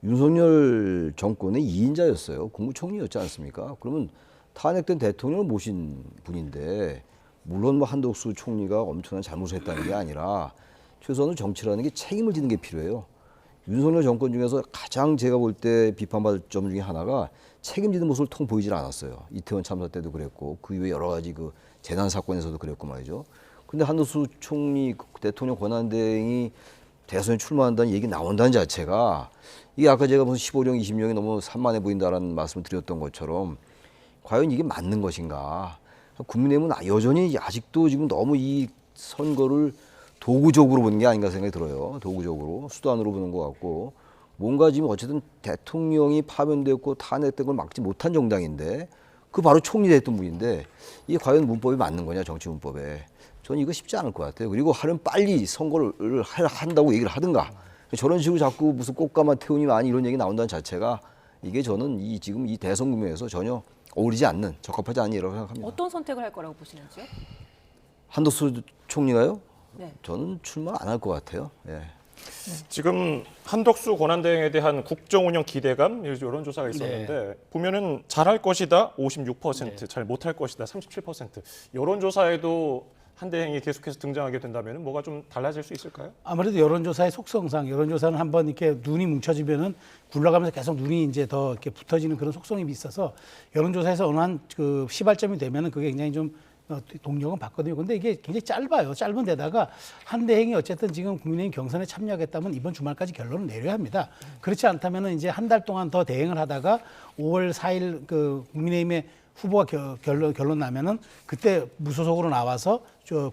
윤석열 정권의 2인자였어요. 국무총리였지 않습니까? 그러면 탄핵된 대통령을 모신 분인데 물론 뭐 한덕수 총리가 엄청난 잘못을 했다는 게 아니라 최소한으로 정치라는 게 책임을 지는 게 필요해요. 윤석열 정권 중에서 가장 제가 볼 때 비판받을 점 중에 하나가 책임지는 모습을 통 보이질 않았어요. 이태원 참사 때도 그랬고 그 이후에 여러 가지 그 재난 사건에서도 그랬고 말이죠. 그런데 한덕수 총리 대통령 권한대행이 대선에 출마한다는 얘기 나온다는 자체가 이게 아까 제가 무슨 15령, 20령이 너무 산만해 보인다라는 말씀을 드렸던 것처럼 과연 이게 맞는 것인가? 국민의힘은 여전히 아직도 지금 너무 이 선거를 도구적으로 보는 게 아닌가 생각이 들어요. 도구적으로 수단으로 보는 것 같고 뭔가 지금 어쨌든 대통령이 파면됐고 탄핵된 걸 막지 못한 정당인데 그 바로 총리 됐던 분인데 이게 과연 문법이 맞는 거냐 정치 문법에 저는 이거 쉽지 않을 것 같아요. 그리고 하려면 빨리 선거를 한다고 얘기를 하든가 저런 식으로 자꾸 무슨 꽃가마 태우니 많이 이런 얘기 나온다는 자체가 이게 저는 지금 이 대선 국면에서 전혀 어울리지 않는 적합하지 않은 일이라고 생각합니다.
어떤 선택을 할 거라고 보시는지요?
한덕수 총리가요?
네.
저는 출마 안 할 것 같아요. 예.
지금 한덕수 권한대행에 대한 국정운영 기대감 이런 조사가 있었는데 보면은 잘할 것이다 56%, 잘 못할 것이다 37%. 이런 조사에도 한대행이 계속해서 등장하게 된다면 뭐가 좀 달라질 수 있을까요?
아무래도 여론조사의 속성상 여론조사는 한번 이렇게 눈이 뭉쳐지면은 굴러가면서 계속 눈이 이제 더 이렇게 붙어지는 그런 속성이 있어서 여론조사에서 어느 한 그 시발점이 되면은 그게 굉장히 좀 동력은 받거든요. 근데 이게 굉장히 짧아요. 짧은 데다가 한대행이 어쨌든 지금 국민의힘 경선에 참여하겠다면 이번 주말까지 결론을 내려야 합니다. 그렇지 않다면은 이제 한 달 동안 더 대행을 하다가 5월 4일 그 국민의힘의 후보가 결론 나면은 그때 무소속으로 나와서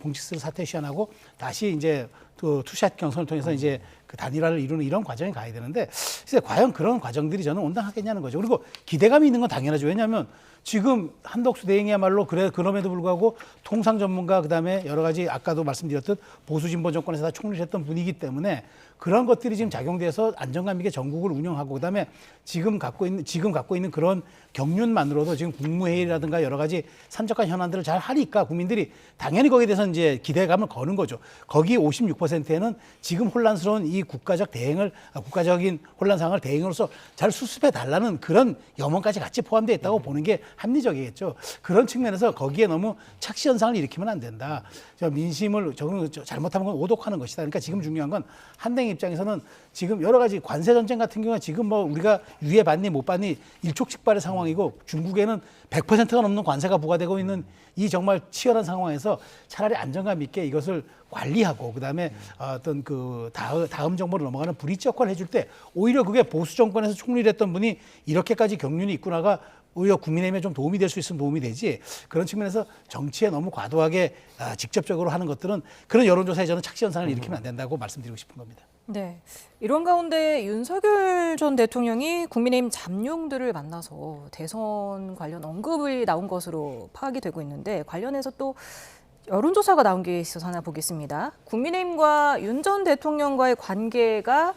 공직을 사퇴 시한하고 다시 이제 그 투샷 경선을 통해서 이제 그 단일화를 이루는 이런 과정이 가야 되는데 글쎄 과연 그런 과정들이 저는 온당하겠냐는 거죠. 그리고 기대감이 있는 건 당연하죠. 왜냐하면 지금 한덕수 대행이야말로 그럼에도 불구하고 통상 전문가 그다음에 여러 가지 아까도 말씀드렸듯 보수 진보 정권에서 다 총리를 했던 분이기 때문에 그런 것들이 지금 작용돼서 안정감 있게 전국을 운영하고 그다음에 지금 갖고 있는 그런 경륜만으로도 지금 국무회의라든가 여러 가지 산적한 현안들을 잘 하니까 국민들이 당연히 거기에 대해서 이제 기대감을 거는 거죠. 거기 56%에는 지금 혼란스러운 이 국가적인 혼란 상황을 대행으로서 잘 수습해 달라는 그런 염원까지 같이 포함되어 있다고 보는 게 합리적이겠죠. 그런 측면에서 거기에 너무 착시 현상을 일으키면 안 된다. 민심을 잘못하면 건 오독하는 것이다. 그러니까 지금 중요한 건 한대행 입장에서는 지금 여러 가지 관세 전쟁 같은 경우는 지금 뭐 우리가 유예 받니 못 받니 일촉즉발의 상황이고 중국에는 100%가 넘는 관세가 부과되고 있는 이 정말 치열한 상황에서 차라리 안정감 있게 이것을 관리하고 그다음에 어떤 그 다음 정부로 넘어가는 브릿지 역할을 해줄 때 오히려 그게 보수 정권에서 총리를 했던 분이 이렇게까지 경륜이 있구나가 오히려 국민의힘에 좀 도움이 될 수 있으면 도움이 되지 그런 측면에서 정치에 너무 과도하게 직접적으로 하는 것들은 그런 여론조사에 저는 착시 현상을 일으키면 안 된다고 말씀드리고 싶은 겁니다.
네, 이런 가운데 윤석열 전 대통령이 국민의힘 잠룡들을 만나서 대선 관련 언급이 나온 것으로 파악이 되고 있는데 관련해서 또 여론조사가 나온 게 있어서 하나 보겠습니다. 국민의힘과 윤 전 대통령과의 관계가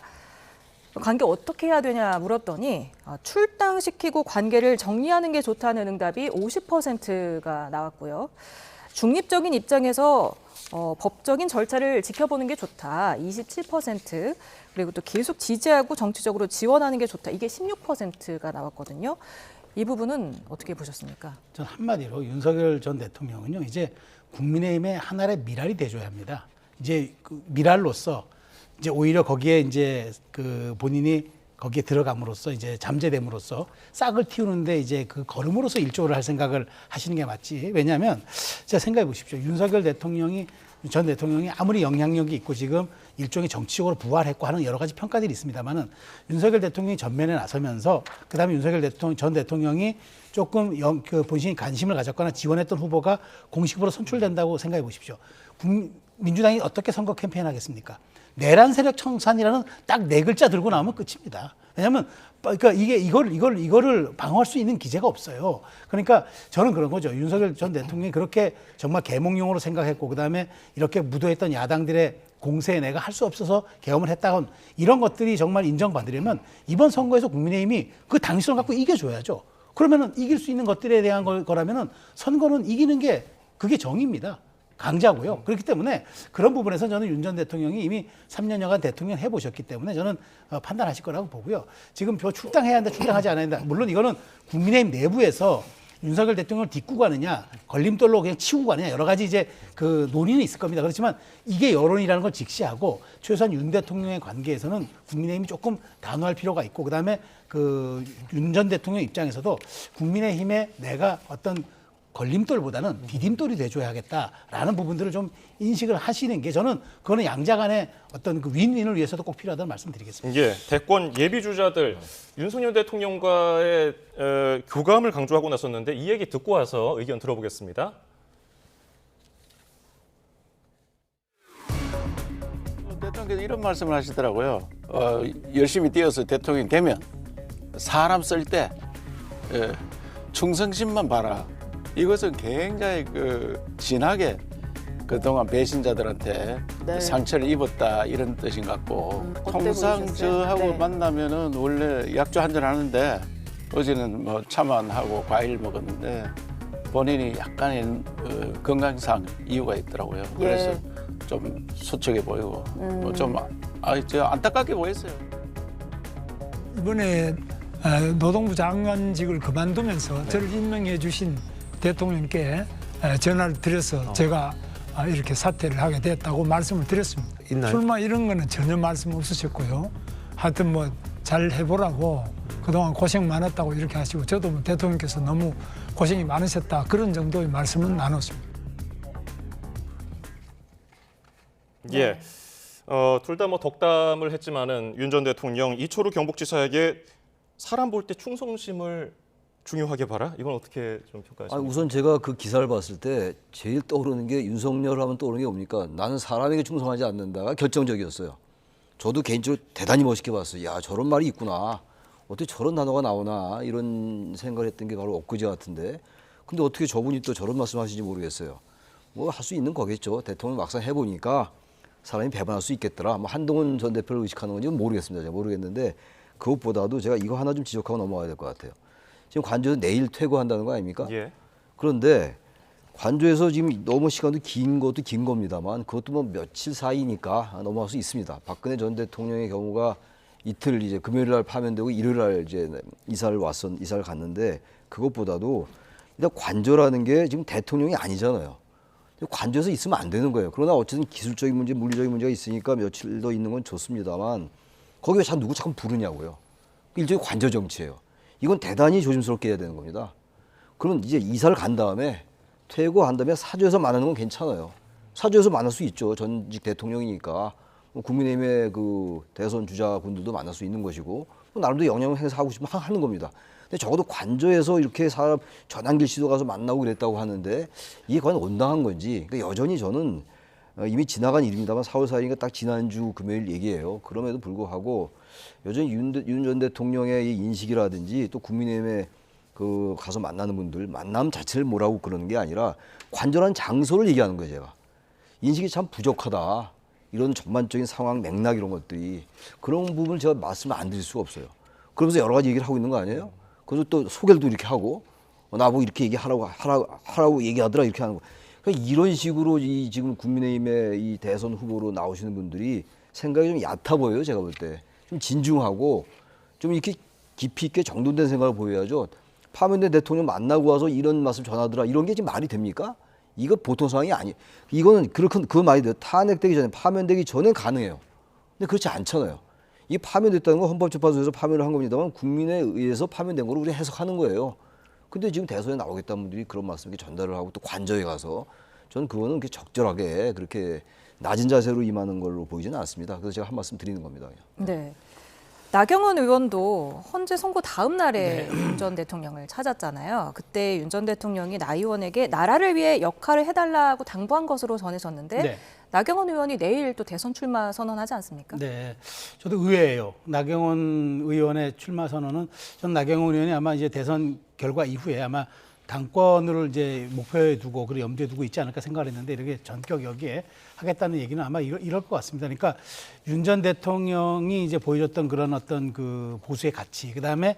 관계 어떻게 해야 되냐 물었더니 출당시키고 관계를 정리하는 게 좋다는 응답이 50%가 나왔고요. 중립적인 입장에서 법적인 절차를 지켜보는 게 좋다, 27%, 그리고 또 계속 지지하고 정치적으로 지원하는 게 좋다, 이게 16%가 나왔거든요. 이 부분은 어떻게 보셨습니까?
전 한마디로 윤석열 전 대통령은요, 이제 국민의힘의 하나의 미랄이 돼줘야 합니다. 이제 그 미랄로서 이제 오히려 거기에 이제 그 본인이 거기에 들어감으로써 이제 잠재됨으로써 싹을 틔우는데 이제 그 걸음으로써 일조를 할 생각을 하시는 게 맞지. 왜냐하면 제가 생각해 보십시오. 윤석열 전 대통령이 아무리 영향력이 있고 지금 일종의 정치적으로 부활했고 하는 여러 가지 평가들이 있습니다만은 윤석열 대통령이 전면에 나서면서 그다음에 윤석열 전 대통령이 조금 그 본인이 관심을 가졌거나 지원했던 후보가 공식으로 선출된다고 생각해 보십시오. 민주당이 어떻게 선거 캠페인 하겠습니까? 내란 세력 청산이라는 딱 4글자 들고 나오면 끝입니다. 왜냐하면 그러니까 이거를 방어할 수 있는 기제가 없어요. 그러니까 저는 그런 거죠. 윤석열 전 대통령이 그렇게 정말 계몽용으로 생각했고 그다음에 이렇게 무도했던 야당들의 공세에 내가 할 수 없어서 계엄을 했다건 이런 것들이 정말 인정받으려면 이번 선거에서 국민의힘이 그 당위성을 갖고 이겨줘야죠. 그러면은 이길 수 있는 것들에 대한 거라면은 선거는 이기는 게 그게 정의입니다. 강자고요. 그렇기 때문에 그런 부분에서 저는 윤 전 대통령이 이미 3년여간 대통령 해보셨기 때문에 저는 판단하실 거라고 보고요. 지금 출당해야 한다, 출당하지 않아야 한다. 물론 이거는 국민의힘 내부에서 윤석열 대통령을 딛고 가느냐, 걸림돌로 그냥 치우고 가느냐, 여러 가지 이제 그 논의는 있을 겁니다. 그렇지만 이게 여론이라는 걸 직시하고 최소한 윤 대통령의 관계에서는 국민의힘이 조금 단호할 필요가 있고, 그다음에 그 윤 전 대통령 입장에서도 국민의힘에 내가 어떤 걸림돌보다는 디딤돌이 돼줘야겠다라는 부분들을 좀 인식을 하시는 게 저는 그거는 양자 간의 어떤 그 윈윈을 위해서도 꼭 필요하다는 말씀드리겠습니다.
예, 대권 예비주자들 윤석열 대통령과의 교감을 강조하고 나섰는데 이 얘기 듣고 와서 의견 들어보겠습니다.
대통령께서 이런 말씀을 하시더라고요. 열심히 뛰어서 대통령이 되면 사람 쓸 때 충성심만 봐라. 이것은 굉장히 진하게 그동안 배신자들한테 상처를 입었다 이런 뜻인 것 같고, 통상 저하고 만나면은 원래 약주 한잔 하는데 어제는 뭐 차만 하고 과일 먹었는데 본인이 약간의 건강상 이유가 있더라고요. 그래서 좀 수척해 보이고 좀 안타깝게 보였어요.
이번에 노동부 장관직을 그만두면서 저를 임명해 주신 대통령께 전화를 드려서 제가 이렇게 사퇴를 하게 됐다고 말씀을 드렸습니다. 있나요? 출마 이런 거는 전혀 말씀 없으셨고요. 하여튼 뭐 잘 해보라고 그동안 고생 많았다고 이렇게 하시고, 저도 뭐 대통령께서 너무 고생이 많으셨다 그런 정도의 말씀은 나눴습니다.
예, 둘 다 뭐 덕담을 했지만은 윤 전 대통령 이철우 경북지사에게 사람 볼 때 충성심을 중요하게 봐라? 이건 어떻게 좀 평가하십니까?
우선 제가 그 기사를 봤을 때 제일 떠오르는 게 윤석열 하면 떠오르는 게 뭡니까? 나는 사람에게 충성하지 않는다가 결정적이었어요. 저도 개인적으로 대단히 멋있게 봤어요. 야, 저런 말이 있구나. 어떻게 저런 단어가 나오나 이런 생각을 했던 게 바로 엊그제 같은데, 근데 어떻게 저분이 또 저런 말씀하시는지 모르겠어요. 뭐 할 수 있는 거겠죠. 대통령 막상 해보니까 사람이 배반할 수 있겠더라. 뭐 한동훈 전 대표를 의식하는 건지 모르겠습니다. 제가 모르겠는데 그것보다도 제가 이거 하나 좀 지적하고 넘어가야 될 것 같아요. 지금 관저에서 내일 퇴거한다는 거 아닙니까?
예.
그런데 관저에서 지금 너무 시간도 긴 것도 긴 겁니다만 그것도 뭐 며칠 사이니까 넘어갈 수 있습니다. 박근혜 전 대통령의 경우가 이틀 이제 금요일 날 파면되고 일요일 날 이제 이사를 갔는데, 그것보다도 일단 관저라는 게 지금 대통령이 아니잖아요. 관저에서 있으면 안 되는 거예요. 그러나 어쨌든 기술적인 문제, 물리적인 문제가 있으니까 며칠 더 있는 건 좋습니다만 거기 왜 누구 자꾸 부르냐고요. 일종의 관저 정치예요. 이건 대단히 조심스럽게 해야 되는 겁니다. 그러면 이제 이사를 간 다음에 퇴거한 다음에 사저에서 만나는 건 괜찮아요. 사저에서 만날 수 있죠. 전직 대통령이니까. 국민의힘의 그 대선 주자분들도 만날 수 있는 것이고 나름대로 영향을 행사하고 싶으면 하는 겁니다. 근데 적어도 관저에서 이렇게 사람 전환길 씨도 가서 만나고 그랬다고 하는데 이게 과연 온당한 건지. 그러니까 여전히 저는 이미 지나간 일입니다만 4월 4일이니까 딱 지난주 금요일 얘기예요. 그럼에도 불구하고 여전히 윤 전 대통령의 이 인식이라든지 또 국민의힘에 그 가서 만나는 분들 만남 자체를 뭐라고 그러는 게 아니라 관절한 장소를 얘기하는 거예요. 제가 인식이 참 부족하다. 이런 전반적인 상황 맥락 이런 것들이 그런 부분을 제가 말씀을 안 드릴 수가 없어요. 그러면서 여러 가지 얘기를 하고 있는 거 아니에요? 그래서 또 소개도 이렇게 하고 나보고 이렇게 하라고 얘기하더라 이렇게 하는 거. 그러니까 이런 식으로 이 지금 국민의힘의 이 대선 후보로 나오시는 분들이 생각이 좀 얕아 보여요. 제가 볼 때 좀 진중하고 좀 이렇게 깊이 있게 정돈된 생각을 보여야죠. 파면된 대통령 만나고 와서 이런 말씀 전하더라 이런 게 지금 말이 됩니까? 이거 보통 상황이 아니. 이거는 그 말이 돼요. 탄핵되기 전에 파면되기 전엔 가능해요. 근데 그렇지 않잖아요. 이 파면됐다는 건 헌법재판소에서 파면을 한 겁니다만 국민에 의해서 파면된 걸 우리 해석하는 거예요. 근데 지금 대선에 나오겠다는 분들이 그런 말씀을 전달을 하고 또 관저에 가서 저는 그거는 그렇게 적절하게 그렇게 낮은 자세로 임하는 걸로 보이지는 않습니다. 그래서 제가 한 말씀 드리는 겁니다.
네. 나경원 의원도 헌재 선고 다음 날에 윤 전 대통령을 찾았잖아요. 그때 윤 전 대통령이 나 의원에게 나라를 위해 역할을 해달라고 당부한 것으로 전해졌는데
네.
나경원 의원이 내일 또 대선 출마 선언하지 않습니까?
네, 저도 의외예요. 나경원 의원의 출마 선언은 전 나경원 의원이 아마 이제 대선 결과 이후에 아마 당권을 이제 목표에 두고 그리고 염두에 두고 있지 않을까 생각을 했는데 이렇게 전격 여기에 하겠다는 얘기는 아마 이럴 것 같습니다. 그러니까 윤 전 대통령이 이제 보여줬던 그런 어떤 그 보수의 가치, 그 다음에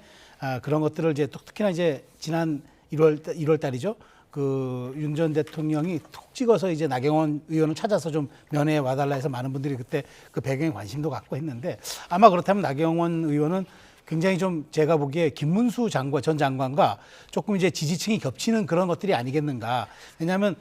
그런 것들을 이제 또 특히나 이제 지난 1월 달이죠. 그 윤 전 대통령이 툭 찍어서 이제 나경원 의원을 찾아서 좀 면회에 와달라 해서 많은 분들이 그때 그 배경에 관심도 갖고 했는데 아마 그렇다면 나경원 의원은 굉장히 좀 제가 보기에 김문수 전 장관과 조금 이제 지지층이 겹치는 그런 것들이 아니겠는가. 왜냐하면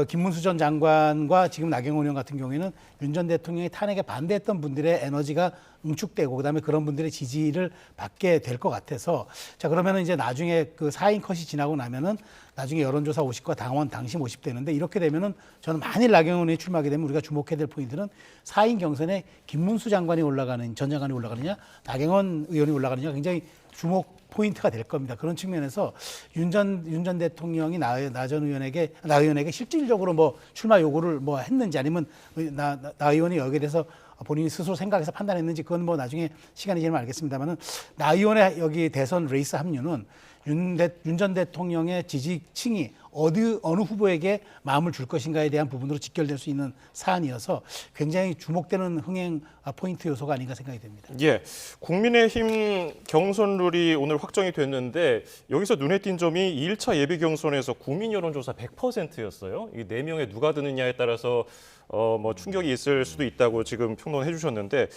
김문수 전 장관과 지금 나경원 의원 같은 경우에는 윤 전 대통령이 탄핵에 반대했던 분들의 에너지가 응축되고 그다음에 그런 분들의 지지를 받게 될 것 같아서 자 그러면은 이제 나중에 그 4인 컷이 지나고 나면은 나중에 여론조사 50과 당심 50 되는데 이렇게 되면은 저는 만일 나경원 의원이 출마하게 되면 우리가 주목해야 될 포인트는 4인 경선에 김문수 장관이 올라가는 전 장관이 올라가느냐 나경원 의원이 올라가느냐 굉장히 주목 포인트가 될 겁니다. 그런 측면에서 윤 전 대통령이 나 의원에게 실질적으로 뭐 출마 요구를 뭐 했는지 아니면 나 의원이 여기에 대해서 본인이 스스로 생각해서 판단했는지 그건 뭐 나중에 시간이 지나면 알겠습니다만은 나 의원의 여기 대선 레이스 합류는 윤 전 대통령의 지지층이 어느 후보에게 마음을 줄 것인가에 대한 부분으로 직결될 수 있는 사안이어서 굉장히 주목되는 흥행 포인트 요소가 아닌가 생각이 됩니다.
예, 국민의힘 경선 룰이 오늘 확정이 됐는데 여기서 눈에 띈 점이 2일차 예비 경선에서 국민 여론조사 100%였어요. 이 4명에 누가 드느냐에 따라서 뭐 충격이 있을 수도 있다고 지금 평론해 주셨는데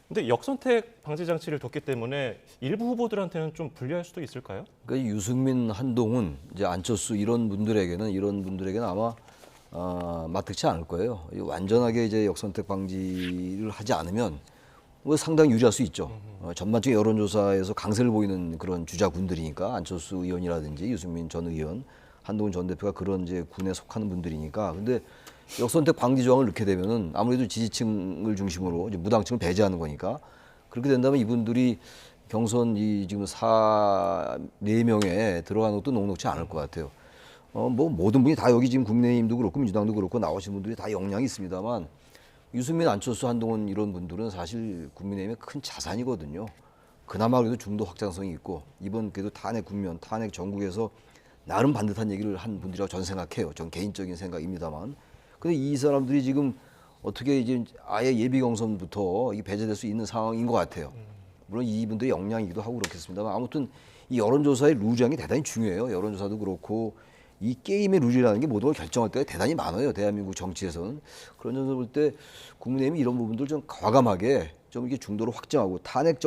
근데 역선택 방지 장치를 뒀기 때문에 일부 후보들한테는 좀 불리할 수도 있을까요?
그러니까 유승민, 한동훈, 이제 안철수 이런 분들에게는 아마 마뜩치 않을 거예요. 완전하게 이제 역선택 방지를 하지 않으면 뭐 상당히 유리할 수 있죠. 전반적인 여론조사에서 강세를 보이는 그런 주자군들이니까 안철수 의원이라든지 유승민 전 의원, 한동훈 전 대표가 그런 이제 군에 속하는 분들이니까. 근데 역선택 방지 조항을 넣게 되면은 아무래도 지지층을 중심으로 이제 무당층을 배제하는 거니까 그렇게 된다면 이분들이 경선 지금 4명에 들어가는 것도 녹록치 않을 것 같아요. 뭐 모든 분이 다 여기 지금 국민의힘도 그렇고 민주당도 그렇고 나오신 분들이 다 역량이 있습니다만 유승민, 안철수, 한동훈 이런 분들은 사실 국민의힘의 큰 자산이거든요. 그나마 그래도 중도 확장성이 있고 이번 그래도 탄핵 국면, 탄핵 전국에서 나름 반듯한 얘기를 한 분들이라고 저는 생각해요. 전 개인적인 생각입니다만. 근데 이 사람들이 지금 어떻게 이제 아예 예비 경선부터 배제될 수 있는 상황인 것 같아요. 물론 이분들의 역량이기도 하고 그렇겠습니다만 아무튼 이 여론조사의 룰이라는 게 대단히 중요해요. 여론조사도 그렇고 이 게임의 룰이라는 게 모든 걸 결정할 때가 대단히 많아요. 대한민국 정치에서는. 그런 점에서 볼 때 국민의힘이 이런 부분들 좀 과감하게 좀 이렇게 중도로 확정하고 탄핵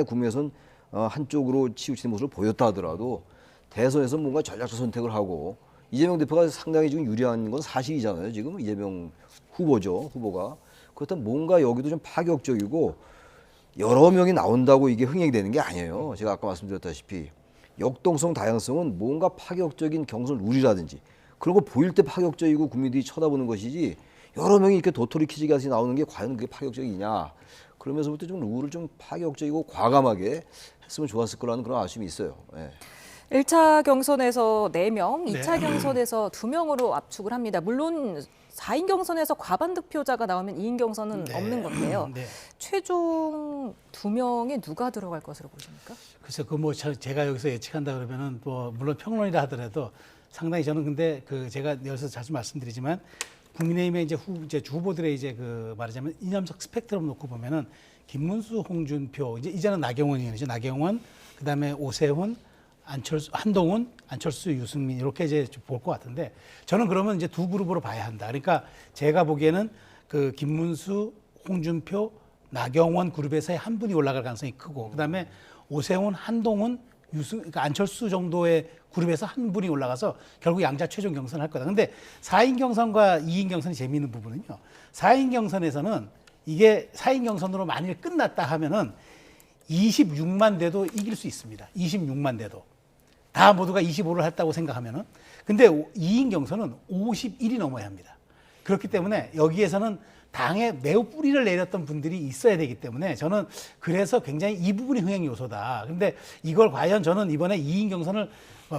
국면에선 한쪽으로 치우치는 모습을 보였다 하더라도 대선에서 뭔가 전략적 선택을 하고 이재명 대표가 상당히 지금 유리한 건 사실이잖아요. 지금 이재명 후보가. 그렇다면 뭔가 여기도 좀 파격적이고 여러 명이 나온다고 이게 흥행이 되는 게 아니에요. 제가 아까 말씀드렸다시피 역동성, 다양성은 뭔가 파격적인 경선 룰이라든지 그런 거 보일 때 파격적이고 국민들이 쳐다보는 것이지 여러 명이 이렇게 도토리 키즈기 같이 나오는 게 과연 그게 파격적이냐. 그러면서부터 좀 룰을 좀 파격적이고 과감하게 했으면 좋았을 거라는 그런 아쉬움이 있어요. 네.
1차 경선에서 4명, 2차 경선에서 2명으로 압축을 합니다. 물론 4인 경선에서 과반 득표자가 나오면 2인 경선은 없는 건데요. 최종 2명에 누가 들어갈 것으로 보십니까?
글쎄, 제가 여기서 예측한다 그러면은 뭐 물론 평론이라 하더라도 상당히 저는 근데 제가 여기서 자주 말씀드리지만 국민의힘의 이제 주 후보들의 이제 그 말하자면 이념적 스펙트럼 놓고 보면은 김문수, 홍준표, 이제는 나경원 의원이죠. 나경원, 그다음에 오세훈, 안철수, 한동훈, 안철수, 유승민 이렇게 이제 볼 것 같은데 저는 그러면 이제 두 그룹으로 봐야 한다. 그러니까 제가 보기에는 그 김문수, 홍준표, 나경원 그룹에서의 한 분이 올라갈 가능성이 크고 그다음에 오세훈, 한동훈, 그러니까 안철수 정도의 그룹에서 한 분이 올라가서 결국 양자 최종 경선을 할 거다. 근데 4인 경선과 2인 경선이 재미있는 부분은요. 4인 경선에서는 이게 4인 경선으로 만일 끝났다 하면은 26만 대도 이길 수 있습니다. 26만 대도. 다 모두가 25를 했다고 생각하면은. 근데 2인 경선은 51이 넘어야 합니다. 그렇기 때문에 여기에서는 당에 매우 뿌리를 내렸던 분들이 있어야 되기 때문에 저는 그래서 굉장히 이 부분이 흥행 요소다. 근데 이걸 과연 저는 이번에 2인 경선을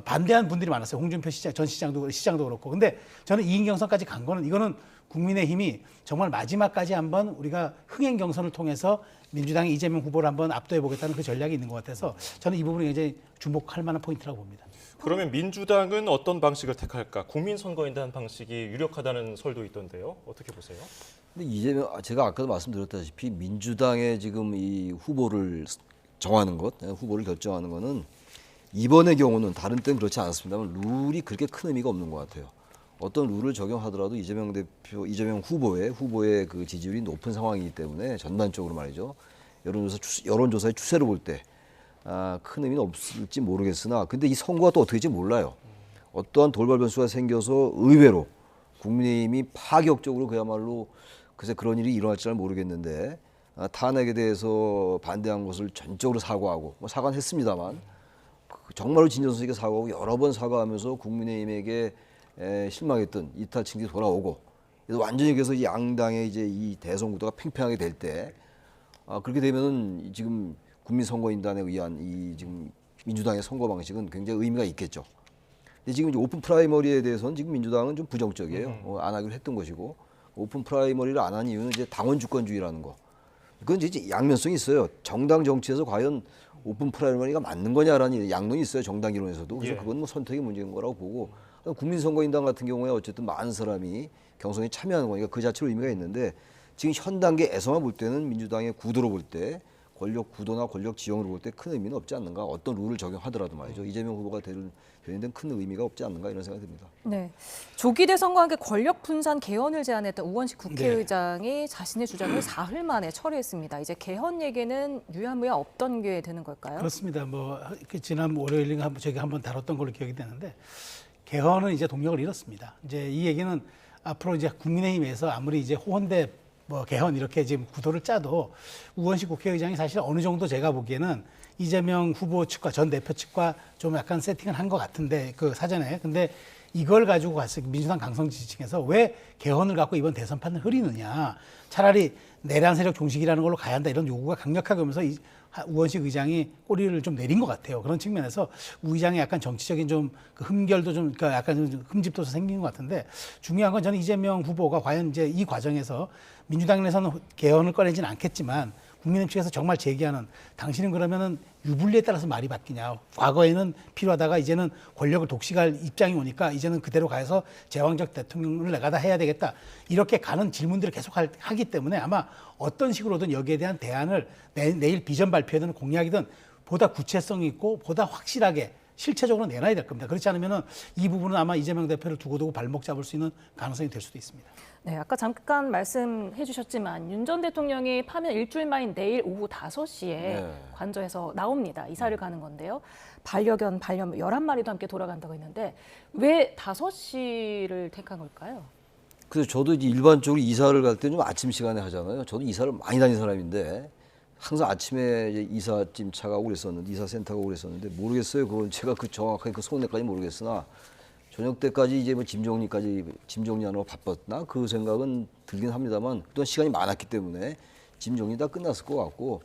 반대한 분들이 많았어요. 홍준표 전 시장도 그렇고. 근데 저는 2인 경선까지 간 거는 이거는 국민의힘이 정말 마지막까지 한번 우리가 흥행 경선을 통해서 민주당이 이재명 후보를 한번 압도해 보겠다는 그 전략이 있는 것 같아서 저는 이 부분이 굉장히 주목할 만한 포인트라고 봅니다.
그러면 민주당은 어떤 방식을 택할까? 국민선거인단 방식이 유력하다는 설도 있던데요. 어떻게 보세요?
근데 이재명 제가 아까도 말씀드렸다시피 민주당의 지금 이 후보를 정하는 것, 후보를 결정하는 거는 이번의 경우는 다른 때는 그렇지 않았습니다만 룰이 그렇게 큰 의미가 없는 것 같아요. 어떤 룰을 적용하더라도 이재명 후보의 그 지지율이 높은 상황이기 때문에 전반적으로 말이죠. 여론조사의 추세를 볼 때 큰 의미는 없을지 모르겠으나 근데 이 선거가 또 어떻게 될지 몰라요. 어떠한 돌발 변수가 생겨서 의외로 국민의힘이 파격적으로 그야말로 글쎄 그런 일이 일어날지 잘 모르겠는데 탄핵에 대해서 반대한 것을 전적으로 사과하고 사과는 했습니다만 정말로 진정성 있게 사과하고 여러 번 사과하면서 국민의힘에게 실망했던 이탈 층들이 돌아오고 완전히 그래서 이 양당의 이제 이 대선 구도가 팽팽하게 될 때 그렇게 되면은 지금 국민선거인단에 의한 이 지금 민주당의 선거 방식은 굉장히 의미가 있겠죠. 근데 지금 이제 오픈 프라이머리에 대해서는 지금 민주당은 좀 부정적이에요. 안 하기로 했던 것이고 오픈 프라이머리를 안 한 이유는 이제 당원 주권주의라는 거. 그건 이제 양면성이 있어요. 정당 정치에서 과연 오픈 프라이머리가 맞는 거냐라는 양론이 있어요. 정당 이론에서도. 그래서 그건 뭐 선택의 문제인 거라고 보고 국민선거인단 같은 경우에 어쨌든 많은 사람이 경선에 참여하는 거니까 그 자체로 의미가 있는데 지금 현 단계에서만 볼 때는 민주당의 구도로 볼 때 권력 구도나 권력 지형으로 볼 때 큰 의미는 없지 않는가. 어떤 룰을 적용하더라도 말이죠. 이재명 후보가 되는 데는 큰 의미가 없지 않는가 이런 생각이 듭니다.
네, 조기 대선과 함께 권력 분산 개헌을 제안했던 우원식 국회의장이 자신의 주장을 사흘 만에 철회했습니다. 이제 개헌 얘기는 유야무야 없던 게 되는 걸까요?
그렇습니다. 뭐 지난 월요일인가 저희가 한번 다뤘던 걸로 기억이 되는데 개헌은 이제 동력을 잃었습니다. 이제 이 얘기는 앞으로 이제 국민의힘에서 아무리 이제 호언대 개헌 이렇게 지금 구도를 짜도 우원식 국회의장이 사실 어느 정도 제가 보기에는 이재명 후보 측과 전 대표 측과 좀 약간 세팅을 한 것 같은데 그 사전에 근데 이걸 가지고 갔을 민주당 강성 지지층에서 왜 개헌을 갖고 이번 대선판을 흐리느냐 차라리 내란 세력 종식이라는 걸로 가야 한다 이런 요구가 강력하게 오면서 우원식 의장이 꼬리를 좀 내린 것 같아요. 그런 측면에서 우 의장의 약간 정치적인 좀 그 흠결도 좀 그러니까 약간 좀 흠집도 생긴 것 같은데 중요한 건 저는 이재명 후보가 과연 이제 이 과정에서 민주당 내에서는 개헌을 꺼내지는 않겠지만 국민의힘 측에서 정말 제기하는 당신은 그러면은 유불리에 따라서 말이 바뀌냐. 과거에는 필요하다가 이제는 권력을 독식할 입장이 오니까 이제는 그대로 가서 제왕적 대통령을 내가 다 해야 되겠다. 이렇게 가는 질문들을 계속 하기 때문에 아마 어떤 식으로든 여기에 대한 대안을 내일 비전 발표든 공약이든 보다 구체성 있고 보다 확실하게 실체적으로 내놔야 될 겁니다. 그렇지 않으면 이 부분은 아마 이재명 대표를 두고두고 발목 잡을 수 있는 가능성이 될 수도 있습니다.
네, 아까 잠깐 말씀해 주셨지만 윤 전 대통령이 파면 일주일 만인 내일 오후 5시에 관저에서 나옵니다. 이사를 가는 건데요. 반려견 11마리도 함께 돌아간다고 했는데 왜 5시를 택한 걸까요?
그래서 저도 이제 일반적으로 이사를 갈 때 좀 아침 시간에 하잖아요. 저도 이사를 많이 다니는 사람인데 항상 아침에 이제 이사짐 차가 오고 그랬었는데 이사센터가 오고 그랬었는데 모르겠어요. 그건 제가 그 정확하게 그 속내까지 모르겠으나 저녁 때까지 이제 뭐 짐 정리하느라 바빴나 그 생각은 들긴 합니다만 그동안 시간이 많았기 때문에 짐 정리 다 끝났을 것 같고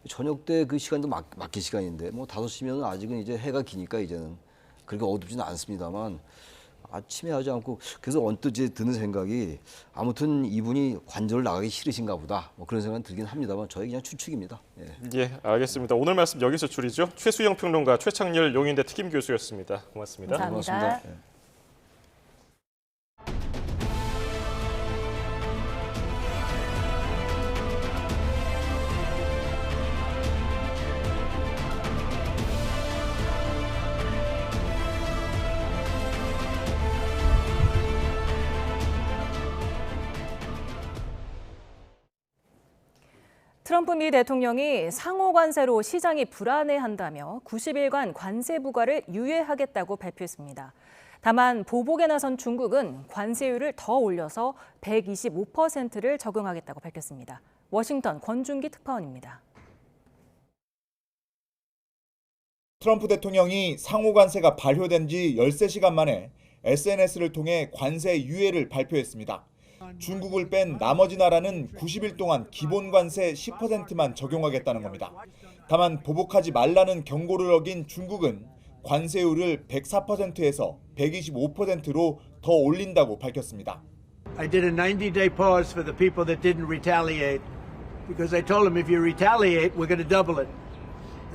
저녁 때 그 시간도 막힌 시간인데 뭐 5시면 아직은 이제 해가 기니까 이제는 그렇게 어둡지는 않습니다만 아침에 하지 않고 그래서 언뜻 드는 생각이 아무튼 이분이 관저를 나가기 싫으신가 보다 뭐 그런 생각은 들긴 합니다만 저희 그냥 추측입니다.
예, 알겠습니다. 오늘 말씀 여기서 줄이죠. 최수영 평론가, 최창렬 용인대 특임 교수였습니다. 고맙습니다.
감사합니다.
고맙습니다.
트럼프 미 대통령이 상호 관세로 시장이 불안해한다며 90일간 관세 부과를 유예하겠다고 발표했습니다. 다만 보복에 나선 중국은 관세율을 더 올려서 125%를 적용하겠다고 밝혔습니다. 워싱턴 권준기 특파원입니다.
트럼프 대통령이 상호 관세가 발효된 지 13시간 만에 SNS를 통해 관세 유예를 발표했습니다. 중국을 뺀 나머지 나라는 90일 동안 기본 관세 10%만 적용하겠다는 겁니다. 다만 보복하지 말라는 경고를 어긴 중국은 관세율을 104%에서 125%로 더 올린다고 밝혔습니다.
I did a 90-day pause for the people that didn't retaliate because I told them if you retaliate, we're going to double it.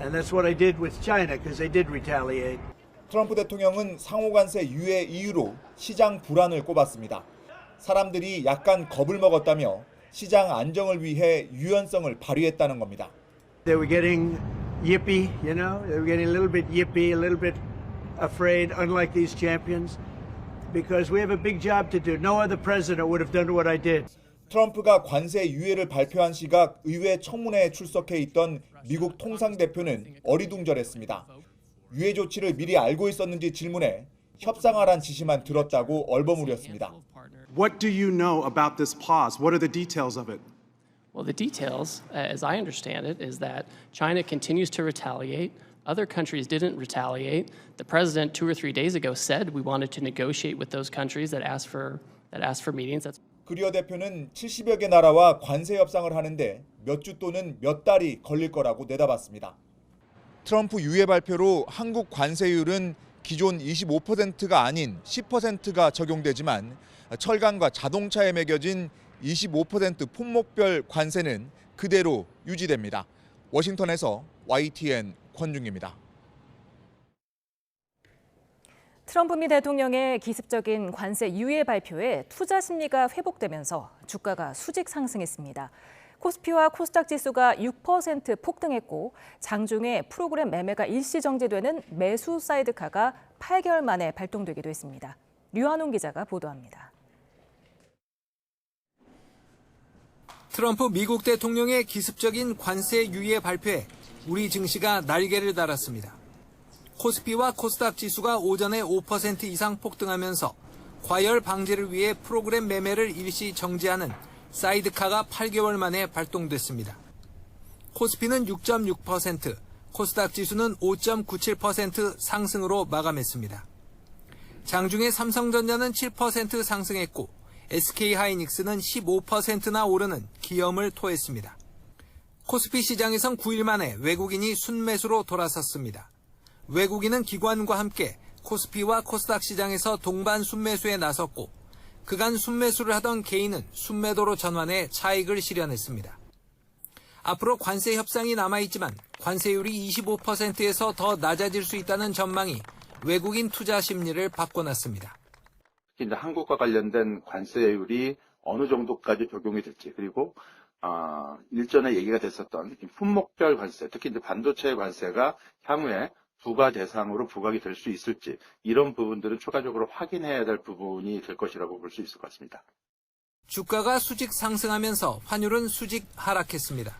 And that's what I did with China because they did retaliate.
트럼프 대통령은 상호 관세 유예 이유로 시장 불안을 꼽았습니다. 사람들이 약간 겁을 먹었다며 시장 안정을 위해 유연성을 발휘했다는 겁니다.
They were getting yippy, you know, they were getting a little bit yippy, a little bit afraid, unlike these champions, because we have a big job to do. No other president would have done what I did.
트럼프가 관세 유예를 발표한 시각 의회 청문회에 출석해 있던 미국 통상대표는 어리둥절했습니다. 유예 조치를 미리 알고 있었는지 질문해 협상하란 지시만 들었다고 얼버무렸습니다.
What do you know about this pause? What are the details of it?
Well, the details, as I understand it, is that China continues to retaliate. Other countries didn't retaliate. The president 2 or 3 days ago said we wanted to negotiate with those countries that asked for meetings.
그리어 대표는 70여 개 나라와 관세 협상을 하는데 몇 주 또는 몇 달이 걸릴 거라고 내다봤습니다. 트럼프 유예 발표로 한국 관세율은 기존 25%가 아닌 10%가 적용되지만 철강과 자동차에 매겨진 25% 품목별 관세는 그대로 유지됩니다. 워싱턴에서 YTN 권중기입니다.
트럼프 미 대통령의 기습적인 관세 유예 발표에 투자 심리가 회복되면서 주가가 수직 상승했습니다. 코스피와 코스닥 지수가 6% 폭등했고 장중에 프로그램 매매가 일시 정지되는 매수 사이드카가 8개월 만에 발동되기도 했습니다. 류한홍 기자가 보도합니다.
트럼프 미국 대통령의 기습적인 관세 유예 발표에 우리 증시가 날개를 달았습니다. 코스피와 코스닥 지수가 오전에 5% 이상 폭등하면서 과열 방지를 위해 프로그램 매매를 일시 정지하는 사이드카가 8개월 만에 발동됐습니다. 코스피는 6.6%, 코스닥 지수는 5.97% 상승으로 마감했습니다. 장중에 삼성전자는 7% 상승했고 SK하이닉스는 15%나 오르는 기염을 토했습니다. 코스피 시장에선 9일 만에 외국인이 순매수로 돌아섰습니다. 외국인은 기관과 함께 코스피와 코스닥 시장에서 동반 순매수에 나섰고 그간 순매수를 하던 개인은 순매도로 전환해 차익을 실현했습니다. 앞으로 관세 협상이 남아있지만 관세율이 25%에서 더 낮아질 수 있다는 전망이 외국인 투자 심리를 바꿔놨습니다.
특히 이제 한국과 관련된 관세율이 어느 정도까지 적용이 될지 그리고 일전에 얘기가 됐었던 품목별 관세, 특히 이제 반도체 관세가 향후에 부과 대상으로 부각이 될 수 있을지 이런 부분들은 추가적으로 확인해야 될 부분이 될 것이라고 볼 수 있을 것 같습니다.
주가가 수직 상승하면서 환율은 수직 하락했습니다.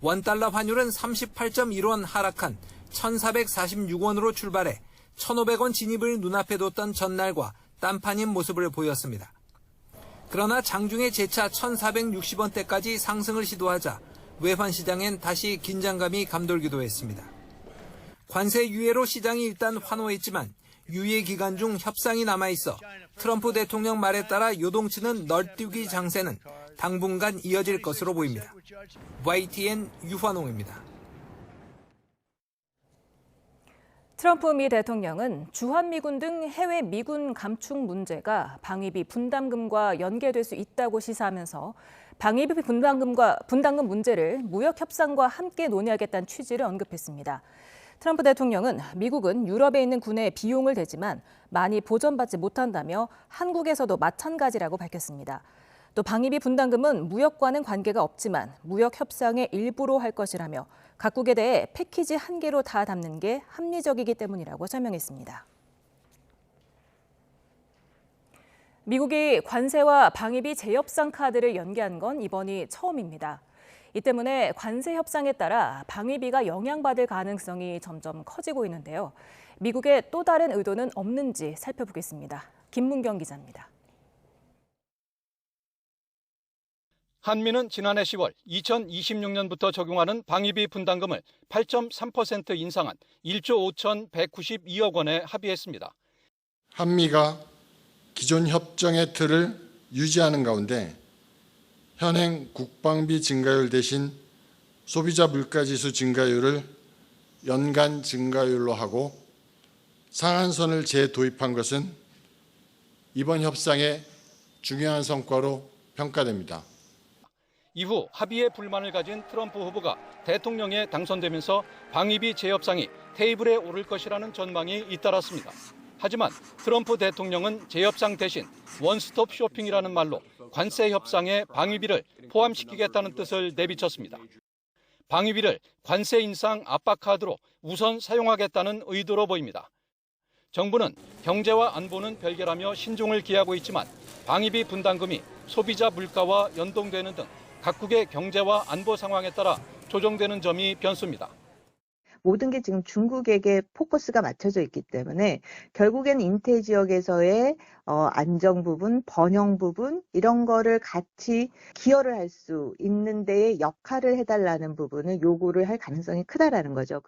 원달러 환율은 38.1원 하락한 1,446원으로 출발해 1,500원 진입을 눈앞에 뒀던 전날과 딴판인 모습을 보였습니다. 그러나 장중에 재차 1,460원대까지 상승을 시도하자 외환 시장엔 다시 긴장감이 감돌기도 했습니다. 관세 유예로 시장이 일단 환호했지만 유예 기간 중 협상이 남아있어 트럼프 대통령 말에 따라 요동치는 널뛰기 장세는 당분간 이어질 것으로 보입니다. YTN 유환홍입니다.
트럼프 미 대통령은 주한미군 등 해외 미군 감축 문제가 방위비 분담금과 연계될 수 있다고 시사하면서 방위비 분담금 문제를 무역 협상과 함께 논의하겠다는 취지를 언급했습니다. 트럼프 대통령은 미국은 유럽에 있는 군에 비용을 대지만 많이 보전받지 못한다며 한국에서도 마찬가지라고 밝혔습니다. 또 방위비 분담금은 무역과는 관계가 없지만 무역 협상의 일부로 할 것이라며 각국에 대해 패키지 한 개로 다 담는 게 합리적이기 때문이라고 설명했습니다. 미국이 관세와 방위비 재협상 카드를 연계한 건 이번이 처음입니다. 이 때문에 관세 협상에 따라 방위비가 영향받을 가능성이 점점 커지고 있는데요. 미국의 또 다른 의도는 없는지 살펴보겠습니다. 김문경 기자입니다.
한미는 지난해 10월 2026년부터 적용하는 방위비 분담금을 8.3% 인상한 1조 5,192억 원에 합의했습니다.
한미가 기존 협정의 틀을 유지하는 가운데 현행 국방비 증가율 대신 소비자 물가지수 증가율을 연간 증가율로 하고 상한선을 재도입한 것은 이번 협상의 중요한 성과로 평가됩니다.
이후 합의에 불만을 가진 트럼프 후보가 대통령에 당선되면서 방위비 재협상이 테이블에 오를 것이라는 전망이 잇따랐습니다. 하지만 트럼프 대통령은 재협상 대신 원스톱 쇼핑이라는 말로 관세 협상에 방위비를 포함시키겠다는 뜻을 내비쳤습니다. 방위비를 관세 인상 압박 카드로 우선 사용하겠다는 의도로 보입니다. 정부는 경제와 안보는 별개라며 신중을 기하고 있지만 방위비 분담금이 소비자 물가와 연동되는 등 각국의 경제와 안보 상황에 따라 조정되는 점이 변수입니다.
모든 게 지금 중국에게 포커스가 맞춰져 있기 때문에 결국엔 인태 지역에서의 안정 부분, 번영 부분 이런 거를 같이 기여를 할 수 있는 데에 역할을 해달라는 부분을 요구를 할 가능성이 크다라는 거죠.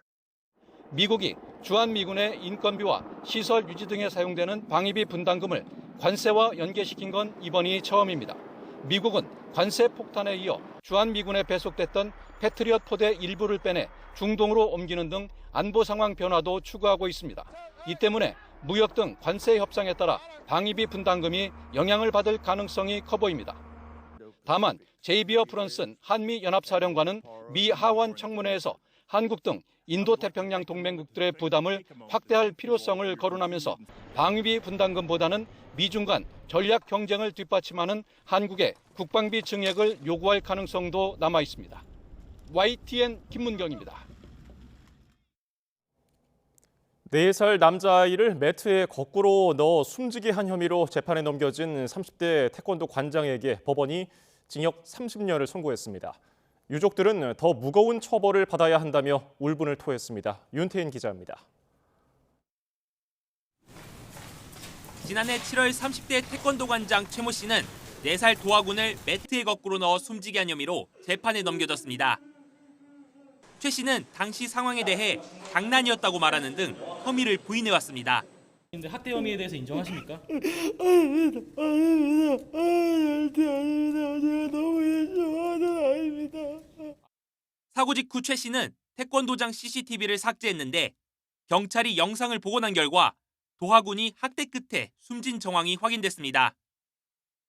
미국이 주한미군의 인건비와 시설 유지 등에 사용되는 방위비 분담금을 관세와 연계시킨 건 이번이 처음입니다. 미국은 관세 폭탄에 이어 주한미군에 배속됐던 패트리엇 포대 일부를 빼내 중동으로 옮기는 등 안보 상황 변화도 추구하고 있습니다. 이 때문에 무역 등 관세 협상에 따라 방위비 분담금이 영향을 받을 가능성이 커 보입니다. 다만 제이비어 프런슨 한미연합사령관은 미 하원 청문회에서 한국 등 인도태평양 동맹국들의 부담을 확대할 필요성을 거론하면서 방위비 분담금보다는 미중 간 전략 경쟁을 뒷받침하는 한국의 국방비 증액을 요구할 가능성도 남아 있습니다. YTN 김문경입니다.
4살 남자아이를 매트에 거꾸로 넣어 숨지게 한 혐의로 재판에 넘겨진 30대 태권도 관장에게 법원이 징역 30년을 선고했습니다. 유족들은 더 무거운 처벌을 받아야 한다며 울분을 토했습니다. 윤태인 기자입니다.
지난해 7월 30대 태권도 관장 최모 씨는 4살 도화군을 매트에 거꾸로 넣어 숨지게 한 혐의로 재판에 넘겨졌습니다. 최 씨는 당시 상황에 대해 장난이었다고 말하는 등 혐의를 부인해왔습니다.
근데 학대 혐의에 대해서 인정하십니까?
아닙니다. 제가 너무 좋아하는 아입니다.
사고 직후 최 씨는 태권도장 CCTV를 삭제했는데 경찰이 영상을 보고 난 결과 도하군이 학대 끝에 숨진 정황이 확인됐습니다.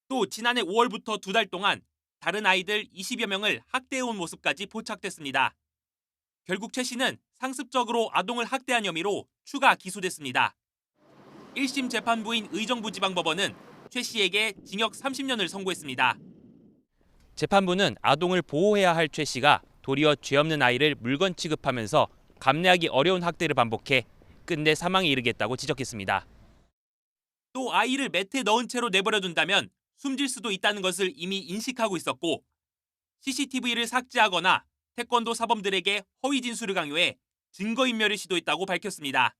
또 지난해 5월부터 2달 동안 다른 아이들 20여 명을 학대해온 모습까지 포착됐습니다. 결국 최 씨는 상습적으로 아동을 학대한 혐의로 추가 기소됐습니다. 1심 재판부인 의정부지방법원은 최 씨에게 징역 30년을 선고했습니다. 재판부는 아동을 보호해야 할 최 씨가 도리어 죄 없는 아이를 물건 취급하면서 감내하기 어려운 학대를 반복해 끝내 사망에 이르겠다고 지적했습니다. 또 아이를 매트에 넣은 채로 내버려둔다면 숨질 수도 있다는 것을 이미 인식하고 있었고 CCTV를 삭제하거나 태권도 사범들에게 허위 진술을 강요해 증거인멸을 시도했다고 밝혔습니다.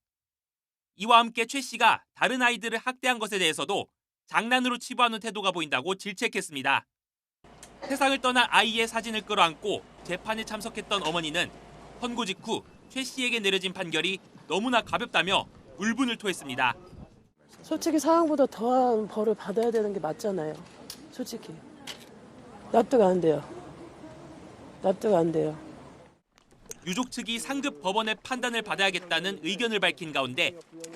이와 함께 최 씨가 다른 아이들을 학대한 것에 대해서도 장난으로 치부하는 태도가 보인다고 질책했습니다. 세상을 떠난 아이의 사진을 끌어안고 재판에 참석했던 어머니는 선고 직후 최 씨에게 내려진 판결이 너무나 가볍다며 울분을 토했습니다.
솔직히 상황보다 더한 벌을 받아야 되는 게 맞잖아요. 솔직히. 납득 안 돼요. 납득 안 돼요.
유족 측이 상급 법원의 판단을 받아야겠다는 의견을 밝힌 가운데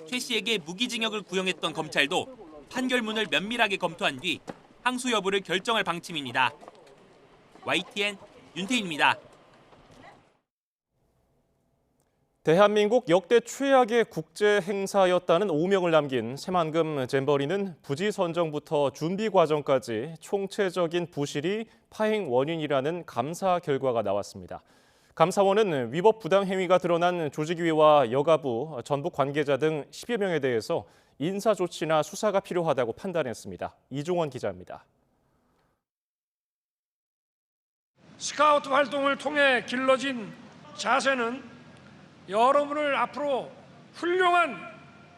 최 씨에게 무기징역을 구형했던 검찰도 판결문을 면밀하게 검토한 뒤 항소 여부를 결정할 방침입니다. YTN 윤태인입니다.
대한민국 역대 최악의 국제 행사였다는 오명을 남긴 새만금 잼버리는 부지 선정부터 준비 과정까지 총체적인 부실이 파행 원인이라는 감사 결과가 나왔습니다. 감사원은 위법 부당 행위가 드러난 조직위와 여가부, 전북 관계자 등 10여 명에 대해서 인사 조치나 수사가 필요하다고 판단했습니다. 이종원 기자입니다.
스카우트 활동을 통해 길러진 자세는 여러분을 앞으로 훌륭한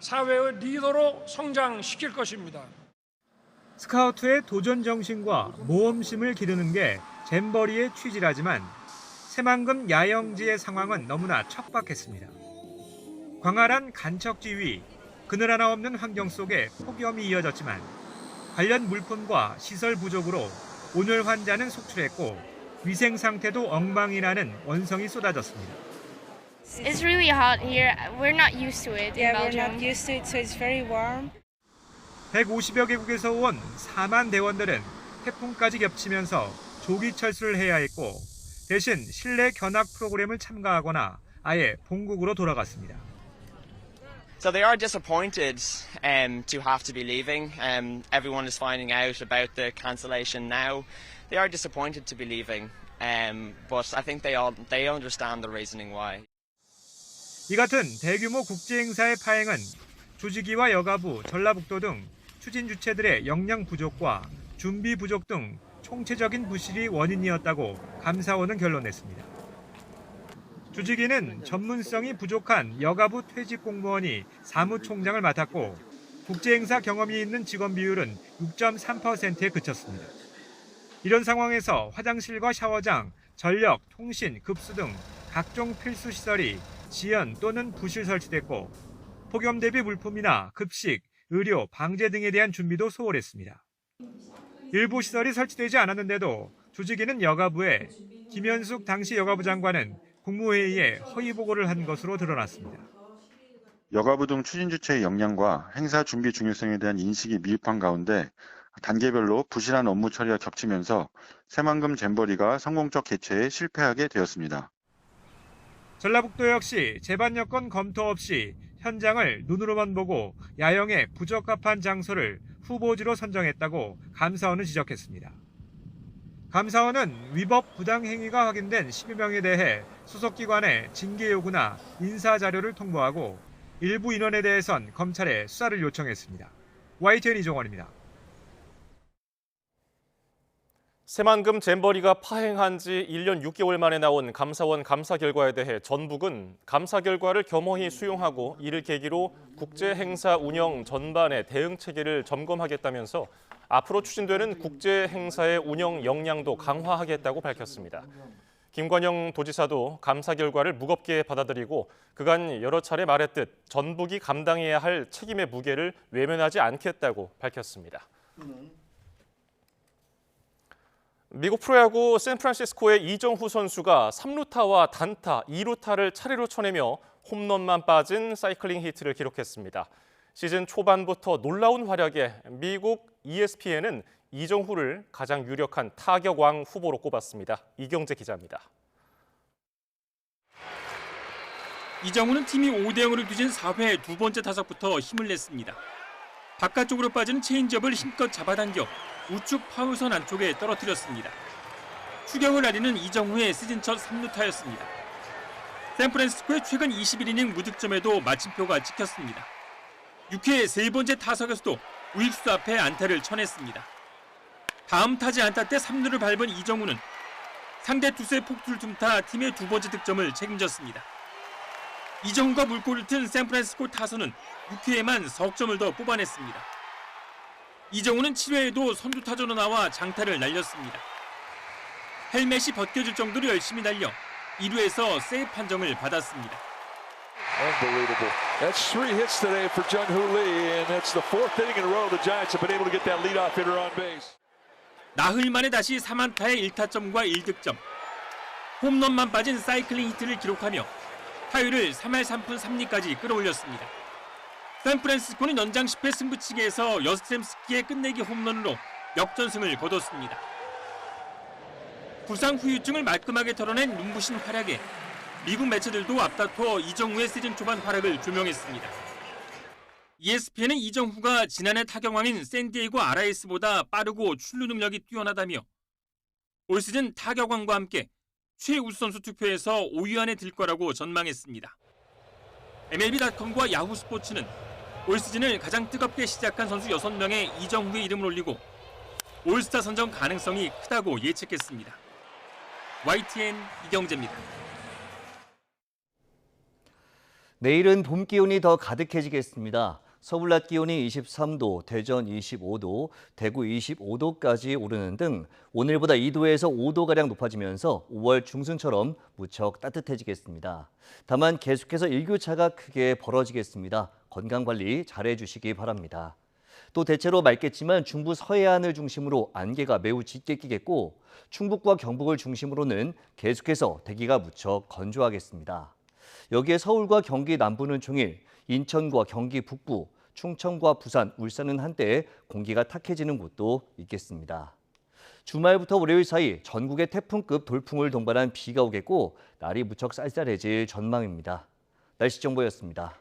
사회의 리더로 성장시킬 것입니다.
스카우트의 도전 정신과 모험심을 기르는 게 잼버리의 취지라지만 새만금 야영지의 상황은 너무나 척박했습니다. 광활한 간척지 위 그늘 하나 없는 환경 속에 폭염이 이어졌지만 관련 물품과 시설 부족으로 온열 환자는 속출했고 위생 상태도 엉망이라는 원성이 쏟아졌습니다.
It's really hot here. We're not used to it in
Yeah, we're
Belgium.
not used to it, so it's very warm.
150여 개국에서 온 4만 대원들은 태풍까지 겹치면서 조기 철수를 해야 했고 대신 실내 견학 프로그램을 참가하거나 아예 본국으로 돌아갔습니다.
So they are disappointed to have to be leaving. Everyone is finding out about the cancellation now. They are disappointed to be leaving, but I think they understand the reasoning why.
이 같은 대규모 국제 행사의 파행은 조직위와 여가부, 전라북도 등 추진 주체들의 역량 부족과 준비 부족 등 총체적인 부실이 원인이었다고 감사원은 결론냈습니다. 조직위는 전문성이 부족한 여가부 퇴직 공무원이 사무총장을 맡았고 국제행사 경험이 있는 직원 비율은 6.3%에 그쳤습니다. 이런 상황에서 화장실과 샤워장, 전력, 통신, 급수 등 각종 필수 시설이 지연 또는 부실 설치됐고 폭염 대비 물품이나 급식, 의료, 방제 등에 대한 준비도 소홀했습니다. 일부 시설이 설치되지 않았는데도 조직위는 여가부에 김현숙 당시 여가부 장관은 국무회의에 허위 보고를 한 것으로 드러났습니다.
여가부 등 추진 주체의 역량과 행사 준비 중요성에 대한 인식이 미흡한 가운데 단계별로 부실한 업무 처리가 겹치면서 새만금 잼버리가 성공적 개최에 실패하게 되었습니다.
전라북도 역시 제반 여건 검토 없이 현장을 눈으로만 보고 야영에 부적합한 장소를 후보지로 선정했다고 감사원은 지적했습니다. 감사원은 위법 부당 행위가 확인된 10여 명에 대해 소속기관에 징계 요구나 인사 자료를 통보하고 일부 인원에 대해선 검찰에 수사를 요청했습니다. YTN 이종원입니다.
새만금 잼버리가 파행한 지 1년 6개월 만에 나온 감사원 감사 결과에 대해 전북은 감사 결과를 겸허히 수용하고 이를 계기로 국제 행사 운영 전반의 대응 체계를 점검하겠다면서 앞으로 추진되는 국제 행사의 운영 역량도 강화하겠다고 밝혔습니다. 김관영 도지사도 감사 결과를 무겁게 받아들이고 그간 여러 차례 말했듯 전북이 감당해야 할 책임의 무게를 외면하지 않겠다고 밝혔습니다. 미국 프로야구 샌프란시스코의 이정후 선수가 3루타와 단타, 2루타를 차례로 쳐내며 홈런만 빠진 사이클링 히트를 기록했습니다. 시즌 초반부터 놀라운 활약에 미국 ESPN은 이정후를 가장 유력한 타격왕 후보로 꼽았습니다. 이경재 기자입니다.
이정후는 팀이 5대0으로 뒤진 4회 두 번째 타석부터 힘을 냈습니다. 바깥쪽으로 빠지는 체인지업을 힘껏 잡아당겨 우측 파울선 안쪽에 떨어뜨렸습니다. 추격을 알리는 이정후의 시즌 첫 3루타였습니다. 샌프란시스코의 최근 21이닝 무득점에도 마침표가 찍혔습니다. 6회 세 번째 타석에서도 우익수 앞에 안타를 쳐냈습니다. 다음 타지 안타 때 3루를 밟은 이정후는 상대 투수의 폭투를 tum타 팀의 두 번째 득점을 책임졌습니다. 이정후가 물꼬를 튼 샌프란시스코 타선은 6회에만 석점을 더 뽑아냈습니다. 이정후는 7회에도 선두 타자로 나와 장타를 날렸습니다. 헬멧이 벗겨질 정도로 열심히 날려 1루에서 세이프 판정을 받았습니다.
Unbelievable. That's 3 hits today for Jung-Hoo Lee, and it's the 4th inning in a row the Giants have been able to get that leadoff hitter on base.
나흘 만에 다시 3안타의 1타점과 1득점. 홈런만 빠진 사이클링 히트를 기록하며 타율을 3할 3푼 3리까지 끌어올렸습니다. 샌프란시스코는 연장 10회 승부치기에서 여스템스키의 끝내기 홈런으로 역전승을 거뒀습니다. 부상 후유증을 말끔하게 털어낸 눈부신 활약에 미국 매체들도 앞다퉈 이정후의 시즌 초반 활약을 조명했습니다. ESPN은 이정후가 지난해 타격왕인 샌디에이고 RIS보다 빠르고 출루 능력이 뛰어나다며 올 시즌 타격왕과 함께 최우수 선수 투표에서 5위 안에 들 거라고 전망했습니다. MLB.com과 야후 스포츠는 올 시즌을 가장 뜨겁게 시작한 선수 6명의 이정후의 이름을 올리고 올스타 선정 가능성이 크다고 예측했습니다. YTN 이경재입니다.
내일은 봄 기온이 더 가득해지겠습니다. 서울 낮 기온이 23도, 대전 25도, 대구 25도까지 오르는 등 오늘보다 2도에서 5도가량 높아지면서 5월 중순처럼 무척 따뜻해지겠습니다. 다만 계속해서 일교차가 크게 벌어지겠습니다. 건강관리 잘해주시기 바랍니다. 또 대체로 맑겠지만 중부 서해안을 중심으로 안개가 매우 짙게 끼겠고 충북과 경북을 중심으로는 계속해서 대기가 무척 건조하겠습니다. 여기에 서울과 경기 남부는 종일, 인천과 경기 북부, 충청과 부산, 울산은 한때 공기가 탁해지는 곳도 있겠습니다. 주말부터 월요일 사이 전국에 태풍급 돌풍을 동반한 비가 오겠고 날이 무척 쌀쌀해질 전망입니다. 날씨 정보였습니다.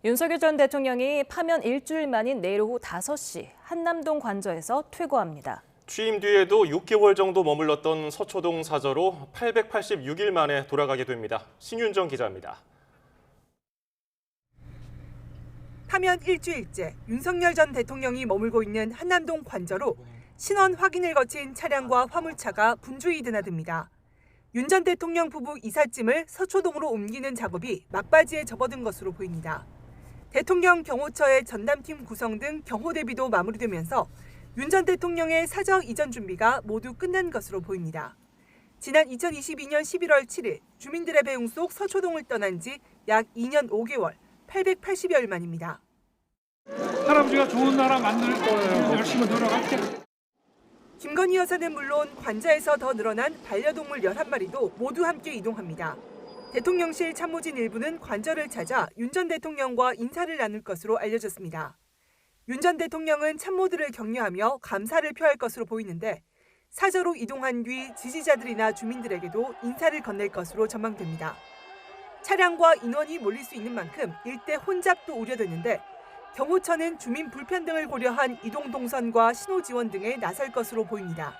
윤석열 전 대통령이 파면 일주일 만인 내일 오후 5시 한남동 관저에서 퇴거합니다.
취임 뒤에도 6개월 정도 머물렀던 서초동 사저로 886일 만에 돌아가게 됩니다. 신윤정 기자입니다.
파면 일주일째 윤석열 전 대통령이 머물고 있는 한남동 관저로 신원 확인을 거친 차량과 화물차가 분주히 드나듭니다. 윤 전 대통령 부부 이삿짐을 서초동으로 옮기는 작업이 막바지에 접어든 것으로 보입니다. 대통령 경호처의 전담팀 구성 등 경호 대비도 마무리되면서 윤 전 대통령의 사저 이전 준비가 모두 끝난 것으로 보입니다. 지난 2022년 11월 7일 주민들의 배웅 속 서초동을 떠난 지 약 2년 5개월, 880여일 만입니다.
할아버지가 좋은 나라 만들 거예요. 열심히 노력할게.
김건희 여사는 물론 관저에서 더 늘어난 반려동물 11마리도 모두 함께 이동합니다. 대통령실 참모진 일부는 관저를 찾아 윤 전 대통령과 인사를 나눌 것으로 알려졌습니다. 윤 전 대통령은 참모들을 격려하며 감사를 표할 것으로 보이는데 사저로 이동한 뒤 지지자들이나 주민들에게도 인사를 건넬 것으로 전망됩니다. 차량과 인원이 몰릴 수 있는 만큼 일대 혼잡도 우려되는데 경호처는 주민 불편 등을 고려한 이동 동선과 신호 지원 등에 나설 것으로 보입니다.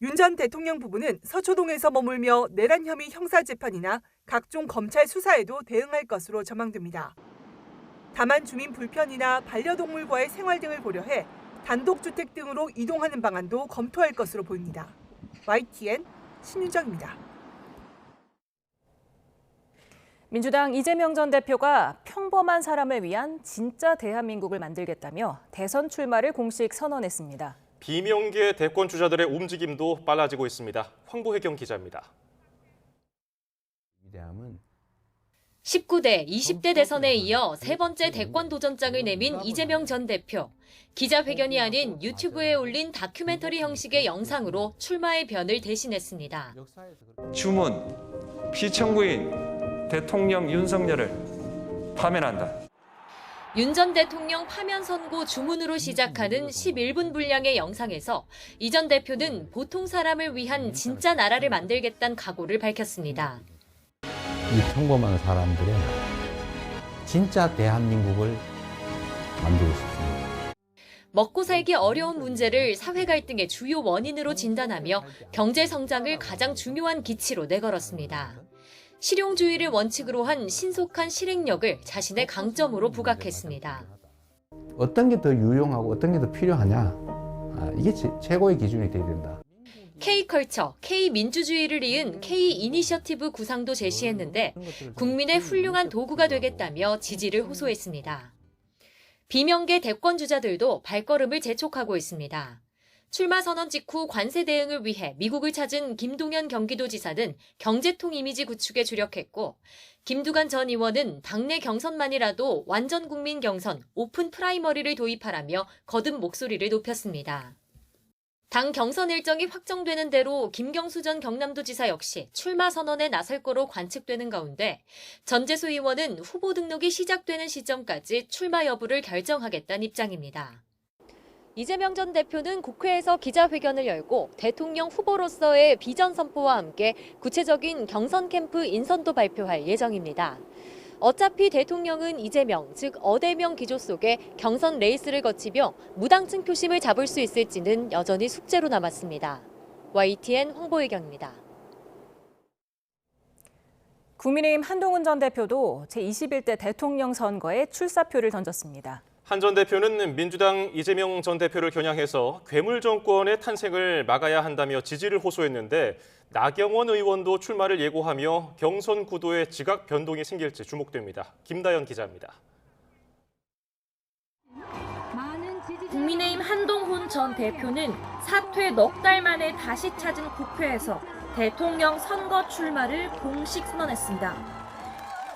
윤 전 대통령 부부는 서초동에서 머물며 내란 혐의 형사재판이나 각종 검찰 수사에도 대응할 것으로 전망됩니다. 다만 주민 불편이나 반려동물과의 생활 등을 고려해 단독주택 등으로 이동하는 방안도 검토할 것으로 보입니다. YTN 신윤정입니다.
민주당 이재명 전 대표가 평범한 사람을 위한 진짜 대한민국을 만들겠다며 대선 출마를 공식 선언했습니다.
비명계 대권 주자들의 움직임도 빨라지고 있습니다. 황보혜경 기자입니다.
19대, 20대 대선에 이어 세 번째 대권 도전장을 내민 이재명 전 대표. 기자회견이 아닌 유튜브에 올린 다큐멘터리 형식의 영상으로 출마의 변을 대신했습니다.
주문, 피청구인 대통령 윤석열을 파면한다.
윤 전 대통령 파면 선고 주문으로 시작하는 11분 분량의 영상에서 이 전 대표는 보통 사람을 위한 진짜 나라를 만들겠다는 각오를 밝혔습니다.
이 평범한 사람들의 진짜 대한민국을 만들고 싶습니다.
먹고 살기 어려운 문제를 사회 갈등의 주요 원인으로 진단하며 경제 성장을 가장 중요한 기치로 내걸었습니다. 실용주의를 원칙으로 한 신속한 실행력을 자신의 강점으로 부각했습니다.
어떤 게 더 유용하고 어떤 게 더 필요하냐, 이게 최고의 기준이 돼야 된다.
K컬처, K민주주의를 이은 K이니셔티브 구상도 제시했는데 국민의 훌륭한 도구가 되겠다며 지지를 호소했습니다. 비명계 대권 주자들도 발걸음을 재촉하고 있습니다. 출마 선언 직후 관세 대응을 위해 미국을 찾은 김동연 경기도지사는 경제통 이미지 구축에 주력했고 김두관 전 의원은 당내 경선만이라도 완전 국민 경선 오픈 프라이머리를 도입하라며 거듭 목소리를 높였습니다. 당 경선 일정이 확정되는 대로 김경수 전 경남도지사 역시 출마 선언에 나설 거로 관측되는 가운데 전재수 의원은 후보 등록이 시작되는 시점까지 출마 여부를 결정하겠다는 입장입니다. 이재명 전 대표는 국회에서 기자회견을 열고 대통령 후보로서의 비전 선포와 함께 구체적인 경선 캠프 인선도 발표할 예정입니다. 어차피 대통령은 이재명, 즉 어대명 기조 속에 경선 레이스를 거치며 무당층 표심을 잡을 수 있을지는 여전히 숙제로 남았습니다. YTN 황보혜경입니다.
국민의힘 한동훈 전 대표도 제21대 대통령 선거에 출사표를 던졌습니다.
한 전 대표는 민주당 이재명 전 대표를 겨냥해서 괴물 정권의 탄생을 막아야 한다며 지지를 호소했는데 나경원 의원도 출마를 예고하며 경선 구도에 지각 변동이 생길지 주목됩니다. 김다연 기자입니다.
국민의힘 한동훈 전 대표는 사퇴 넉 달 만에 다시 찾은 국회에서 대통령 선거 출마를 공식 선언했습니다.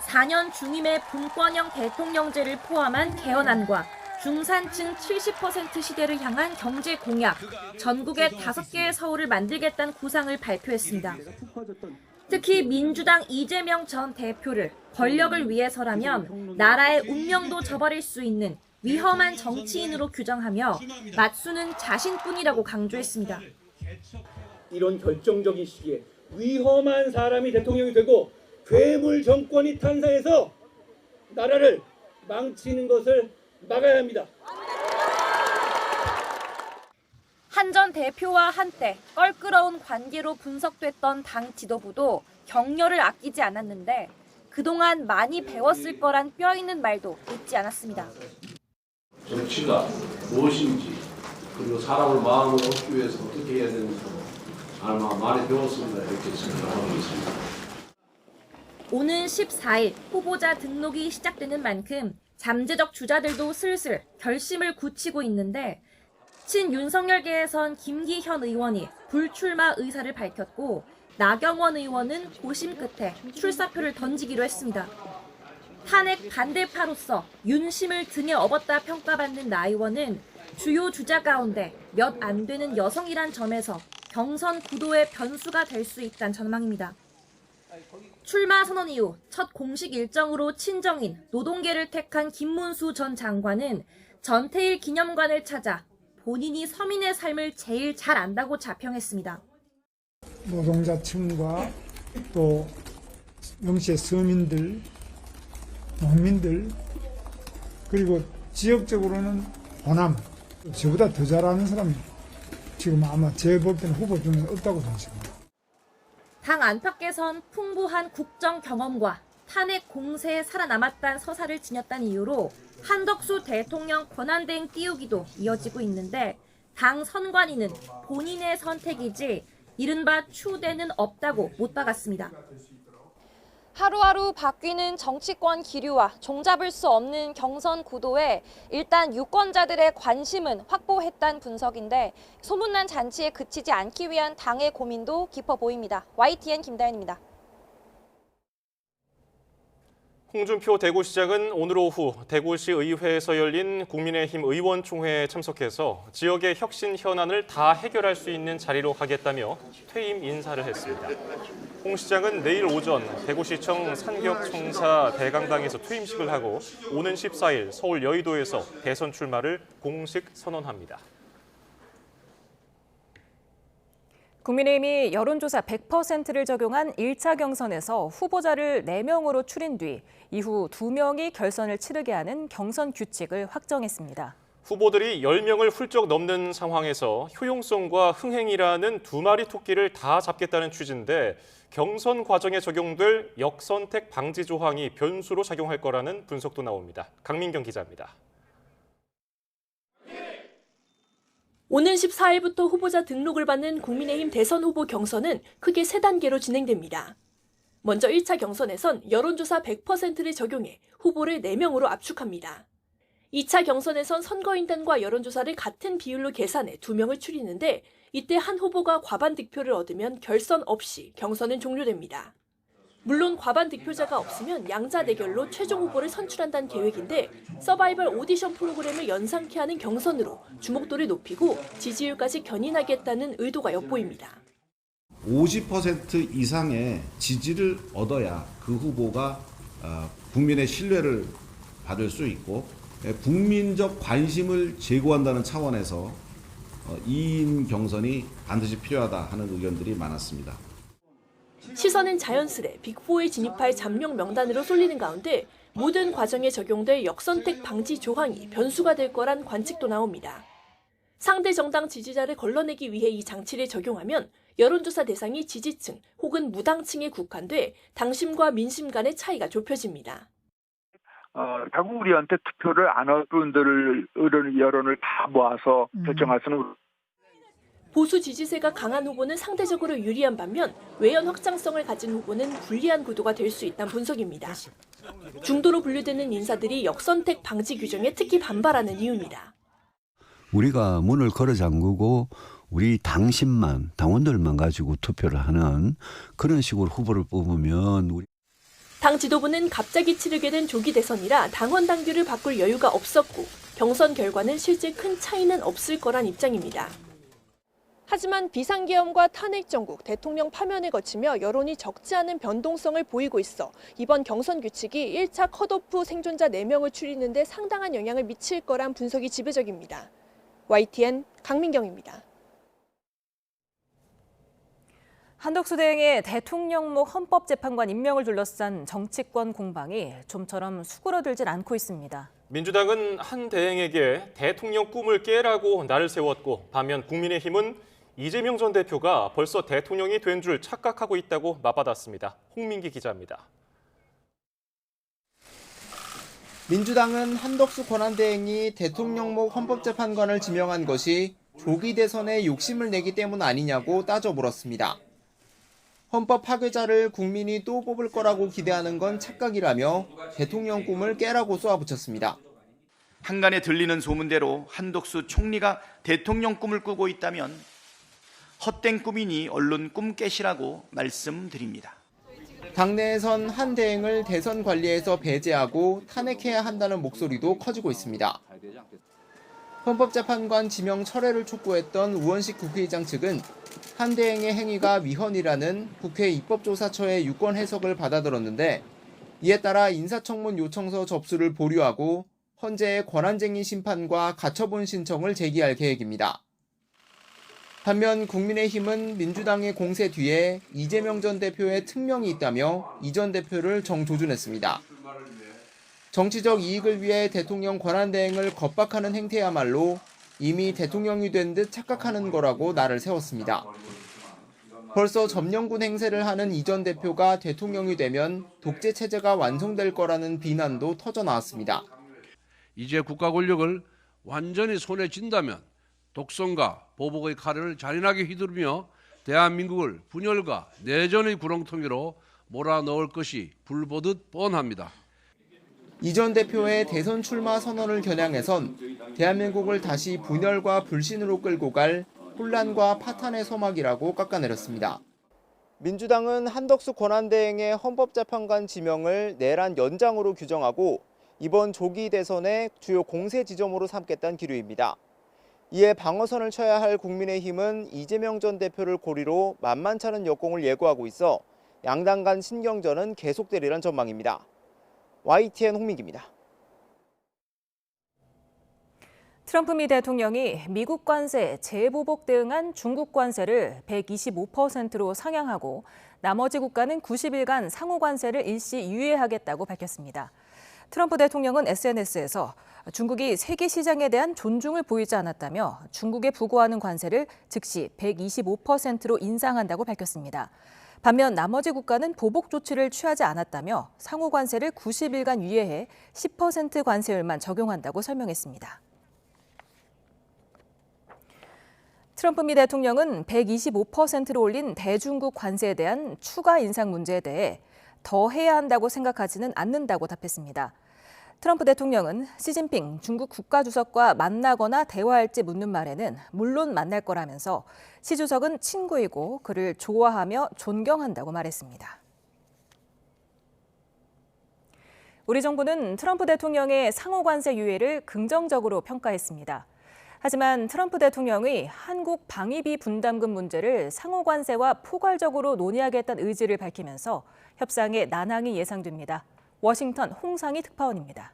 4년 중임의 분권형 대통령제를 포함한 개헌안과 중산층 70% 시대를 향한 경제 공약, 전국에 5개의 서울을 만들겠다는 구상을 발표했습니다. 특히 민주당 이재명 전 대표를 권력을 위해서라면 나라의 운명도 저버릴 수 있는 위험한 정치인으로 규정하며 맞수는 자신뿐이라고 강조했습니다.
이런 결정적인 시기에 위험한 사람이 대통령이 되고 괴물 정권이 탄생해서 나라를 망치는 것을 막아야 합니다.
한 전 대표와 한때 껄끄러운 관계로 분석됐던 당 지도부도 격려를 아끼지 않았는데 그동안 많이 배웠을 거란 뼈있는 말도 잊지 않았습니다.
정치가 무엇인지 그리고 사람을 마음을 얻기 위해서 어떻게 해야 되는지 아마 많이 배웠습니다. 이렇게 생각하고 있습니다.
오는 14일 후보자 등록이 시작되는 만큼 잠재적 주자들도 슬슬 결심을 굳히고 있는데 친윤석열계에선 김기현 의원이 불출마 의사를 밝혔고 나경원 의원은 고심 끝에 출사표를 던지기로 했습니다. 탄핵 반대파로서 윤심을 등에 업었다 평가받는 나 의원은 주요 주자 가운데 몇 안 되는 여성이란 점에서 경선 구도의 변수가 될 수 있다는 전망입니다. 출마 선언 이후 첫 공식 일정으로 친정인 노동계를 택한 김문수 전 장관은 전태일 기념관을 찾아 본인이 서민의 삶을 제일 잘 안다고 자평했습니다.
노동자층과 또 영시의 서민들, 농민들, 그리고 지역적으로는 호남, 저보다 더 잘하는 사람이 지금 아마 제 볼 때는 후보 중에 없다고 생각합니다.
당 안팎에선 풍부한 국정 경험과 탄핵 공세에 살아남았다는 서사를 지녔다는 이유로 한덕수 대통령 권한대행 띄우기도 이어지고 있는데 당 선관위는 본인의 선택이지 이른바 추대는 없다고 못 박았습니다.
하루하루 바뀌는 정치권 기류와 종잡을 수 없는 경선 구도에 일단 유권자들의 관심은 확보했다는 분석인데 소문난 잔치에 그치지 않기 위한 당의 고민도 깊어 보입니다. YTN 김다연입니다.
홍준표 대구시장은 오늘 오후 대구시 의회에서 열린 국민의힘 의원총회에 참석해서 지역의 혁신 현안을 다 해결할 수 있는 자리로 가겠다며 퇴임 인사를 했습니다. 홍 시장은 내일 오전 대구시청 산격청사 대강당에서 퇴임식을 하고 오는 14일 서울 여의도에서 대선 출마를 공식 선언합니다.
국민의힘이 여론조사 100%를 적용한 1차 경선에서 후보자를 4명으로 추린 뒤 이후 2명이 결선을 치르게 하는 경선 규칙을 확정했습니다.
후보들이 10명을 훌쩍 넘는 상황에서 효용성과 흥행이라는 두 마리 토끼를 다 잡겠다는 취지인데 경선 과정에 적용될 역선택 방지 조항이 변수로 작용할 거라는 분석도 나옵니다. 강민경 기자입니다.
오는 14일부터 후보자 등록을 받는 국민의힘 대선 후보 경선은 크게 3단계로 진행됩니다. 먼저 1차 경선에선 여론조사 100%를 적용해 후보를 4명으로 압축합니다. 2차 경선에선 선거인단과 여론조사를 같은 비율로 계산해 2명을 추리는데 이때 한 후보가 과반 득표를 얻으면 결선 없이 경선은 종료됩니다. 물론 과반 득표자가 없으면 양자 대결로 최종 후보를 선출한다는 계획인데 서바이벌 오디션 프로그램을 연상케 하는 경선으로 주목도를 높이고 지지율까지 견인하겠다는 의도가 엿보입니다.
50% 이상의 지지를 얻어야 그 후보가 국민의 신뢰를 받을 수 있고 국민적 관심을 제고한다는 차원에서 2인 경선이 반드시 필요하다 하는 의견들이 많았습니다.
시선은 자연스레 빅4에 진입할 잠룡 명단으로 쏠리는 가운데 모든 과정에 적용될 역선택 방지 조항이 변수가 될 거란 관측도 나옵니다. 상대 정당 지지자를 걸러내기 위해 이 장치를 적용하면 여론조사 대상이 지지층 혹은 무당층에 국한돼 당심과 민심 간의 차이가 좁혀집니다.
결국 우리한테 투표를 안 할 분들을 여론을 다 모아서 결정할 수는.
보수 지지세가 강한 후보는 상대적으로 유리한 반면 외연 확장성을 가진 후보는 불리한 구도가 될 수 있다는 분석입니다. 중도로 분류되는 인사들이 역선택 방지 규정에 특히 반발하는 이유입니다.
우리가 문을 걸어 잠그고 우리 당심만, 당원들만 가지고 투표를 하는 그런 식으로 후보를 뽑으면
당 지도부는 갑자기 치르게 된 조기 대선이라 당원 당규를 바꿀 여유가 없었고 경선 결과는 실제 큰 차이는 없을 거란 입장입니다. 하지만 비상계엄과 탄핵 정국, 대통령 파면을 거치며 여론이 적지 않은 변동성을 보이고 있어 이번 경선 규칙이 1차 컷오프 생존자 4명을 추리는 데 상당한 영향을 미칠 거란 분석이 지배적입니다. YTN 강민경입니다.
한덕수 대행의 대통령목 헌법재판관 임명을 둘러싼 정치권 공방이 좀처럼 수그러들질 않고 있습니다.
민주당은 한 대행에게 대통령 꿈을 깨라고 날을 세웠고 반면 국민의힘은 이재명 전 대표가 벌써 대통령이 된 줄 착각하고 있다고 맞받았습니다. 홍민기 기자입니다.
민주당은 한덕수 권한대행이 대통령목 헌법재판관을 지명한 것이 조기 대선에 욕심을 내기 때문 아니냐고 따져 물었습니다. 헌법 파괴자를 국민이 또 뽑을 거라고 기대하는 건 착각이라며 대통령 꿈을 깨라고 쏘아붙였습니다.
한간에 들리는 소문대로 한덕수 총리가 대통령 꿈을 꾸고 있다면 헛된 꿈이니 얼른 꿈 깨시라고 말씀드립니다.
당내에선 한 대행을 대선 관리에서 배제하고 탄핵해야 한다는 목소리도 커지고 있습니다. 헌법재판관 지명 철회를 촉구했던 우원식 국회의장 측은 한 대행의 행위가 위헌이라는 국회 입법조사처의 유권 해석을 받아들었는데 이에 따라 인사청문 요청서 접수를 보류하고 헌재의 권한쟁의 심판과 가처분 신청을 제기할 계획입니다. 반면 국민의힘은 민주당의 공세 뒤에 이재명 전 대표의 특명이 있다며 이 전 대표를 정조준했습니다. 정치적 이익을 위해 대통령 권한대행을 겁박하는 행태야말로 이미 대통령이 된 듯 착각하는 거라고 날을 세웠습니다. 벌써 점령군 행세를 하는 이 전 대표가 대통령이 되면 독재 체제가 완성될 거라는 비난도 터져나왔습니다.
이제 국가 권력을 완전히 손에 쥔다면 독선과 보복의 칼을 잔인하게 휘두르며 대한민국을 분열과 내전의 구렁텅이로 몰아넣을 것이 불보듯 뻔합니다.
이 전 대표의 대선 출마 선언을 겨냥해선 대한민국을 다시 분열과 불신으로 끌고 갈 혼란과 파탄의 서막이라고 깎아내렸습니다. 민주당은 한덕수 권한대행의 헌법재판관 지명을 내란 연장으로 규정하고 이번 조기 대선의 주요 공세 지점으로 삼겠다는 기류입니다. 이에 방어선을 쳐야 할 국민의힘은 이재명 전 대표를 고리로 만만찮은 역공을 예고하고 있어 양당 간 신경전은 계속되리란 전망입니다. YTN 홍민기입니다.
트럼프 미 대통령이 미국 관세 재보복 대응한 중국 관세를 125%로 상향하고 나머지 국가는 90일간 상호 관세를 일시 유예하겠다고 밝혔습니다. 트럼프 대통령은 SNS에서 중국이 세계 시장에 대한 존중을 보이지 않았다며 중국에 부과하는 관세를 즉시 125%로 인상한다고 밝혔습니다. 반면 나머지 국가는 보복 조치를 취하지 않았다며 상호 관세를 90일간 유예해 10% 관세율만 적용한다고 설명했습니다. 트럼프 미 대통령은 125%로 올린 대중국 관세에 대한 추가 인상 문제에 대해 더 해야 한다고 생각하지는 않는다고 답했습니다. 트럼프 대통령은 시진핑 중국 국가주석과 만나거나 대화할지 묻는 말에는 물론 만날 거라면서 시 주석은 친구이고 그를 좋아하며 존경한다고 말했습니다. 우리 정부는 트럼프 대통령의 상호 관세 유예를 긍정적으로 평가했습니다. 하지만 트럼프 대통령의 한국 방위비 분담금 문제를 상호 관세와 포괄적으로 논의하겠다는 의지를 밝히면서 협상에 난항이 예상됩니다. 워싱턴 홍상희 특파원입니다.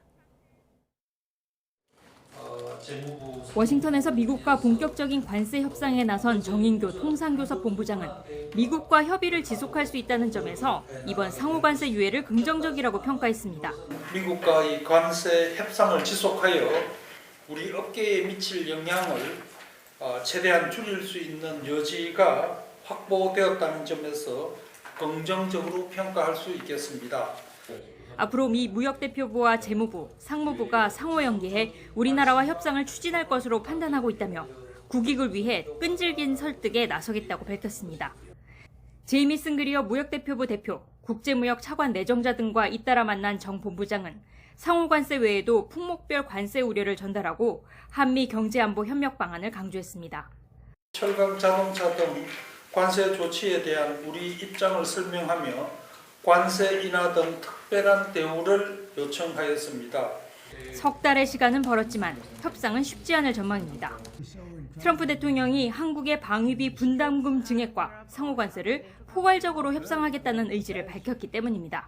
워싱턴에서 미국과 본격적인 관세 협상에 나선 정인교 통상교섭 본부장은 미국과 협의를 지속할 수 있다는 점에서 이번 상호 관세 유예를 긍정적이라고 평가했습니다.
미국과 이 관세 협상을 지속하여 우리 업계에 미칠 영향을 최대한 줄일 수 있는 여지가 확보되었다는 점에서 긍정적으로 평가할 수 있겠습니다.
앞으로 미 무역대표부와 재무부, 상무부가 상호 연계해 우리나라와 협상을 추진할 것으로 판단하고 있다며 국익을 위해 끈질긴 설득에 나서겠다고 밝혔습니다. 제이미슨 그리어 무역대표부 대표, 국제무역 차관 내정자 등과 잇따라 만난 정 본부장은 상호 관세 외에도 품목별 관세 우려를 전달하고 한미 경제안보 협력 방안을 강조했습니다.
철강 자동차 등 관세 조치에 대한 우리 입장을 설명하며 관세 인하 등 특별한 대우를 요청하였습니다.
석 달의 시간은 벌었지만 협상은 쉽지 않을 전망입니다. 트럼프 대통령이 한국의 방위비 분담금 증액과 상호 관세를 포괄적으로 협상하겠다는 의지를 밝혔기 때문입니다.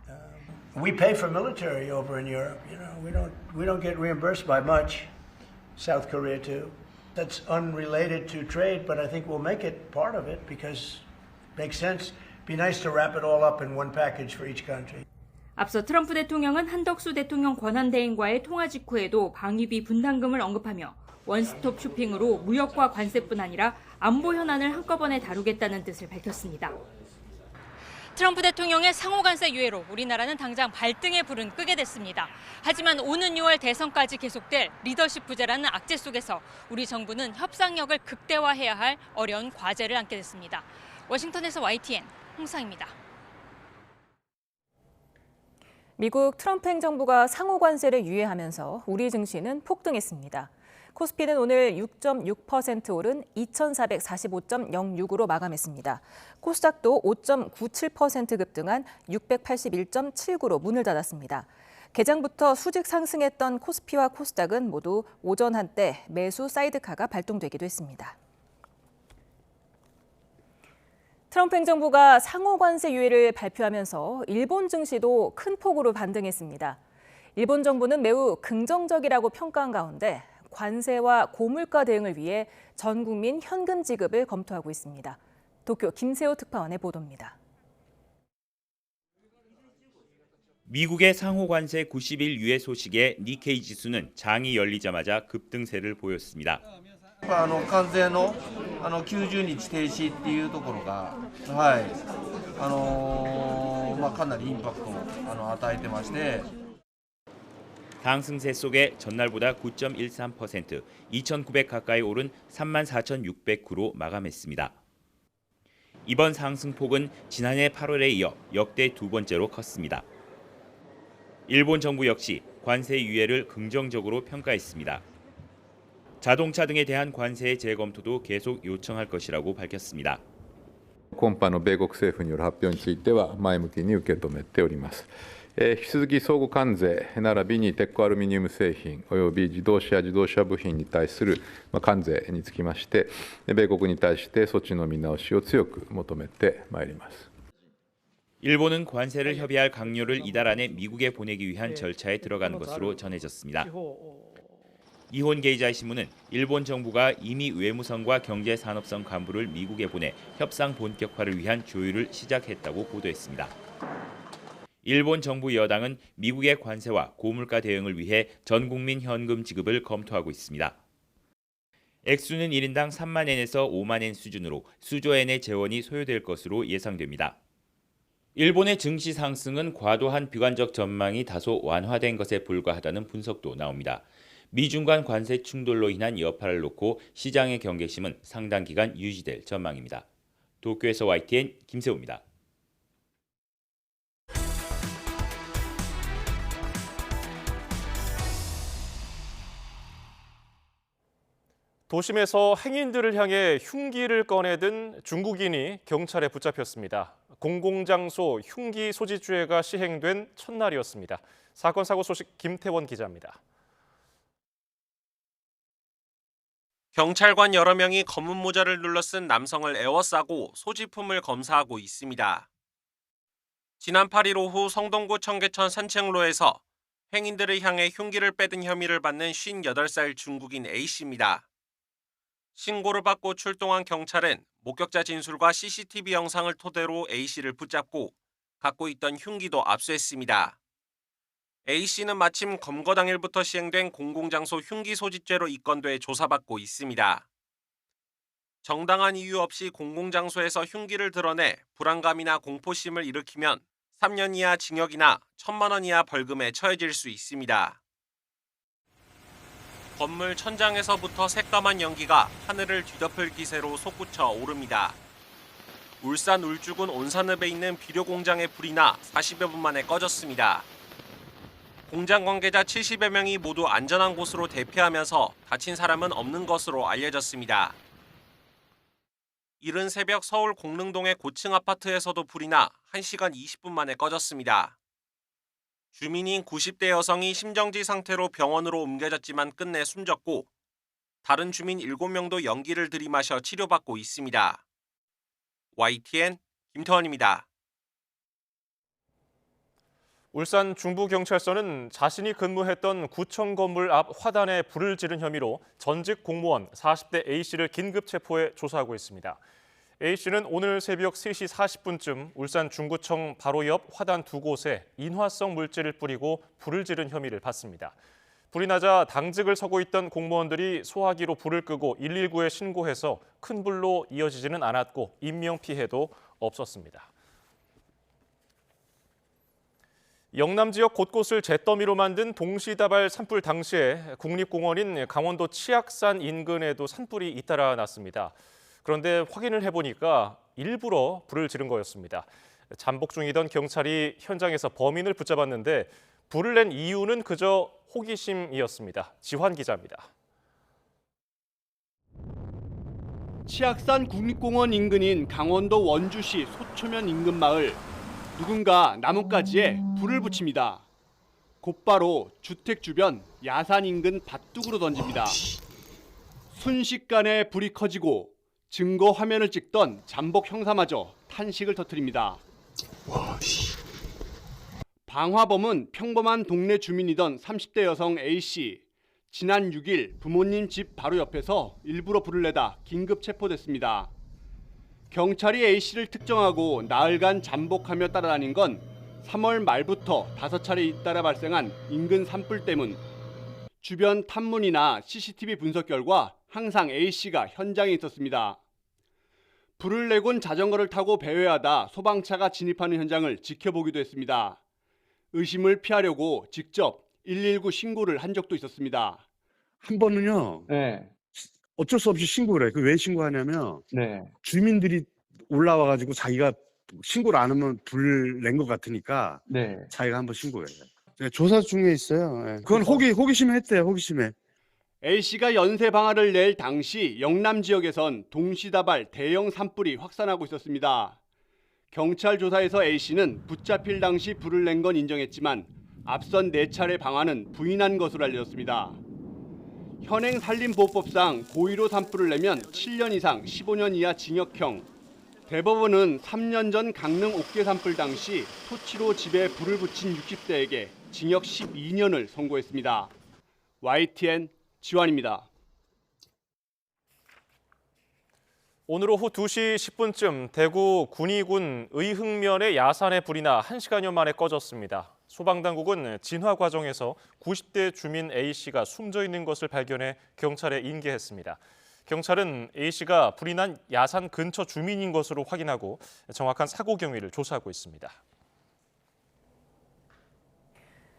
We pay for military over in Europe. We don't get reimbursed by much. South Korea too. That's unrelated to trade, but I think we'll make it part of it because it makes sense. Be nice to wrap it all up in one package for each country.
앞서 트럼프 대통령은 한덕수 대통령 권한대행과의 통화 직후에도 방위비 분담금을 언급하며 원스톱 쇼핑으로 무역과 관세뿐 아니라 안보 현안을 한꺼번에 다루겠다는 뜻을 밝혔습니다. 트럼프 대통령의 상호 관세 유예로 우리나라는 당장 발등에 불은 끄게 됐습니다. 하지만 오는 6월 대선까지 계속될 리더십 부재라는 악재 속에서 우리 정부는 협상력을 극대화해야 할 어려운 과제를 안게 됐습니다. 워싱턴에서 YTN 홍상입니다.
미국 트럼프 행정부가 상호 관세를 유예하면서 우리 증시는 폭등했습니다. 코스피는 오늘 6.6% 오른 2,445.06으로 마감했습니다. 코스닥도 5.97% 급등한 681.79로 문을 닫았습니다. 개장부터 수직 상승했던 코스피와 코스닥은 모두 오전 한때 매수 사이드카가 발동되기도 했습니다. 트럼프 행정부가 상호 관세 유예를 발표하면서 일본 증시도 큰 폭으로 반등했습니다. 일본 정부는 매우 긍정적이라고 평가한 가운데 관세와 고물가 대응을 위해 전 국민 현금 지급을 검토하고 있습니다. 도쿄 김세호 특파원의 보도입니다.
미국의 상호 관세 90일 유예 소식에 니케이 지수는 장이 열리자마자 급등세를 보였습니다.
関税の90日停止っていうところが、かなりインパクトを与えてまして。
상승세 속에 전날보다 9.13%, 2,900 가까이 오른 34,609로 마감했습니다. 이번 상승폭은 지난해 8월에 이어 역대 두 번째로 컸습니다. 일본 정부 역시 관세 유예를 긍정적으로 평가했습니다. 자동차 등에 대한 관세의 재검토도 계속 요청할 것이라고 밝혔습니다.
今般の米国政府による発表については前向きに受け止めております。引き続き相互関税並びに鉄鋼アルミニウム製品および自動車部品に対する関税につきまして米国に対して措置の見直しを強く求めてまいります。
일본은 관세를 협의할 강요를 이달 안에 미국에 보내기 위한 절차에 들어간 것으로 전해졌습니다. 이혼 게이자이 신문은 일본 정부가 이미 외무성과 경제산업성 간부를 미국에 보내 협상 본격화를 위한 조율을 시작했다고 보도했습니다. 일본 정부 여당은 미국의 관세와 고물가 대응을 위해 전 국민 현금 지급을 검토하고 있습니다. 액수는 1인당 3만 엔에서 5만 엔 수준으로 수조 엔의 재원이 소요될 것으로 예상됩니다. 일본의 증시 상승은 과도한 비관적 전망이 다소 완화된 것에 불과하다는 분석도 나옵니다. 미중 간 관세 충돌로 인한 여파를 놓고 시장의 경계심은 상당 기간 유지될 전망입니다. 도쿄에서 YTN 김세호입니다.
도심에서 행인들을 향해 흉기를 꺼내든 중국인이 경찰에 붙잡혔습니다. 공공장소 흉기 소지죄가 시행된 첫날이었습니다. 사건 사고 소식 김태원 기자입니다.
경찰관 여러 명이 검은 모자를 둘러쓴 남성을 에워싸고 소지품을 검사하고 있습니다. 지난 8일 오후 성동구 청계천 산책로에서 행인들을 향해 흉기를 빼든 혐의를 받는 58살 중국인 A씨입니다. 신고를 받고 출동한 경찰은 목격자 진술과 CCTV 영상을 토대로 A씨를 붙잡고 갖고 있던 흉기도 압수했습니다. A씨는 마침 검거 당일부터 시행된 공공장소 흉기 소지죄로 입건돼 조사받고 있습니다. 정당한 이유 없이 공공장소에서 흉기를 드러내 불안감이나 공포심을 일으키면 3년 이하 징역이나 1,000만 원 이하 벌금에 처해질 수 있습니다. 건물 천장에서부터 새까만 연기가 하늘을 뒤덮을 기세로 솟구쳐 오릅니다. 울산 울주군 온산읍에 있는 비료 공장의 불이 나 40여 분 만에 꺼졌습니다. 공장 관계자 70여 명이 모두 안전한 곳으로 대피하면서 다친 사람은 없는 것으로 알려졌습니다. 이른 새벽 서울 공릉동의 고층 아파트에서도 불이 나 1시간 20분 만에 꺼졌습니다. 주민인 90대 여성이 심정지 상태로 병원으로 옮겨졌지만 끝내 숨졌고 다른 주민 7명도 연기를 들이마셔 치료받고 있습니다. YTN 김태원입니다.
울산 중부경찰서는 자신이 근무했던 구청 건물 앞 화단에 불을 지른 혐의로 전직 공무원 40대 A씨를 긴급 체포해 조사하고 있습니다. A씨는 오늘 새벽 3시 40분쯤 울산 중구청 바로 옆 화단 두 곳에 인화성 물질을 뿌리고 불을 지른 혐의를 받습니다. 불이 나자 당직을 서고 있던 공무원들이 소화기로 불을 끄고 119에 신고해서 큰 불로 이어지지는 않았고 인명피해도 없었습니다. 영남 지역 곳곳을 잿더미로 만든 동시다발 산불 당시에 국립공원인 강원도 치악산 인근에도 산불이 잇따라 났습니다. 그런데 확인을 해보니까 일부러 불을 지른 거였습니다. 잠복 중이던 경찰이 현장에서 범인을 붙잡았는데 불을 낸 이유는 그저 호기심이었습니다. 지환 기자입니다.
치악산 국립공원 인근인 강원도 원주시 소초면 인근 마을. 누군가 나뭇가지에 불을 붙입니다. 곧바로 주택 주변 야산 인근 밭둑으로 던집니다. 순식간에 불이 커지고 증거 화면을 찍던 잠복 형사마저 탄식을 터뜨립니다. 방화범은 평범한 동네 주민이던 30대 여성 A씨. 지난 6일 부모님 집 바로 옆에서 일부러 불을 내다 긴급 체포됐습니다. 경찰이 A씨를 특정하고 나흘간 잠복하며 따라다닌 건 3월 말부터 5차례 잇따라 발생한 인근 산불 때문. 주변 탐문이나 CCTV 분석 결과 항상 A씨가 현장에 있었습니다. 불을 내곤 자전거를 타고 배회하다 소방차가 진입하는 현장을 지켜보기도 했습니다. 의심을 피하려고 직접 119 신고를 한 적도 있었습니다.
한 번은요.
네.
어쩔 수 없이 신고를 해. 그 왜 신고하냐면
네.
주민들이 올라와가지고 자기가 신고를 안 하면 불 낸 것 같으니까
네.
자기가 한번 신고해요. 조사 중에 있어요. 네. 그건 호기심에 했대요. 호기심에.
A씨가 연쇄 방화를 낼 당시 영남 지역에선 동시다발 대형 산불이 확산하고 있었습니다. 경찰 조사에서 A씨는 붙잡힐 당시 불을 낸 건 인정했지만 앞선 4차례 방화는 부인한 것으로 알려졌습니다. 현행 산림보호법상 고의로 산불을 내면 7년 이상 15년 이하 징역형. 대법원은 3년 전 강릉 옥계 산불 당시 토치로 집에 불을 붙인 60대에게 징역 12년을 선고했습니다. YTN 지환입니다.
오늘 오후 2시 10분쯤 대구 군위군 의흥면의 야산에 불이 나 1시간여 만에 꺼졌습니다. 소방당국은 진화 과정에서 90대 주민 A씨가 숨져 있는 것을 발견해 경찰에 인계했습니다. 경찰은 A씨가 불이 난 야산 근처 주민인 것으로 확인하고 정확한 사고 경위를 조사하고 있습니다.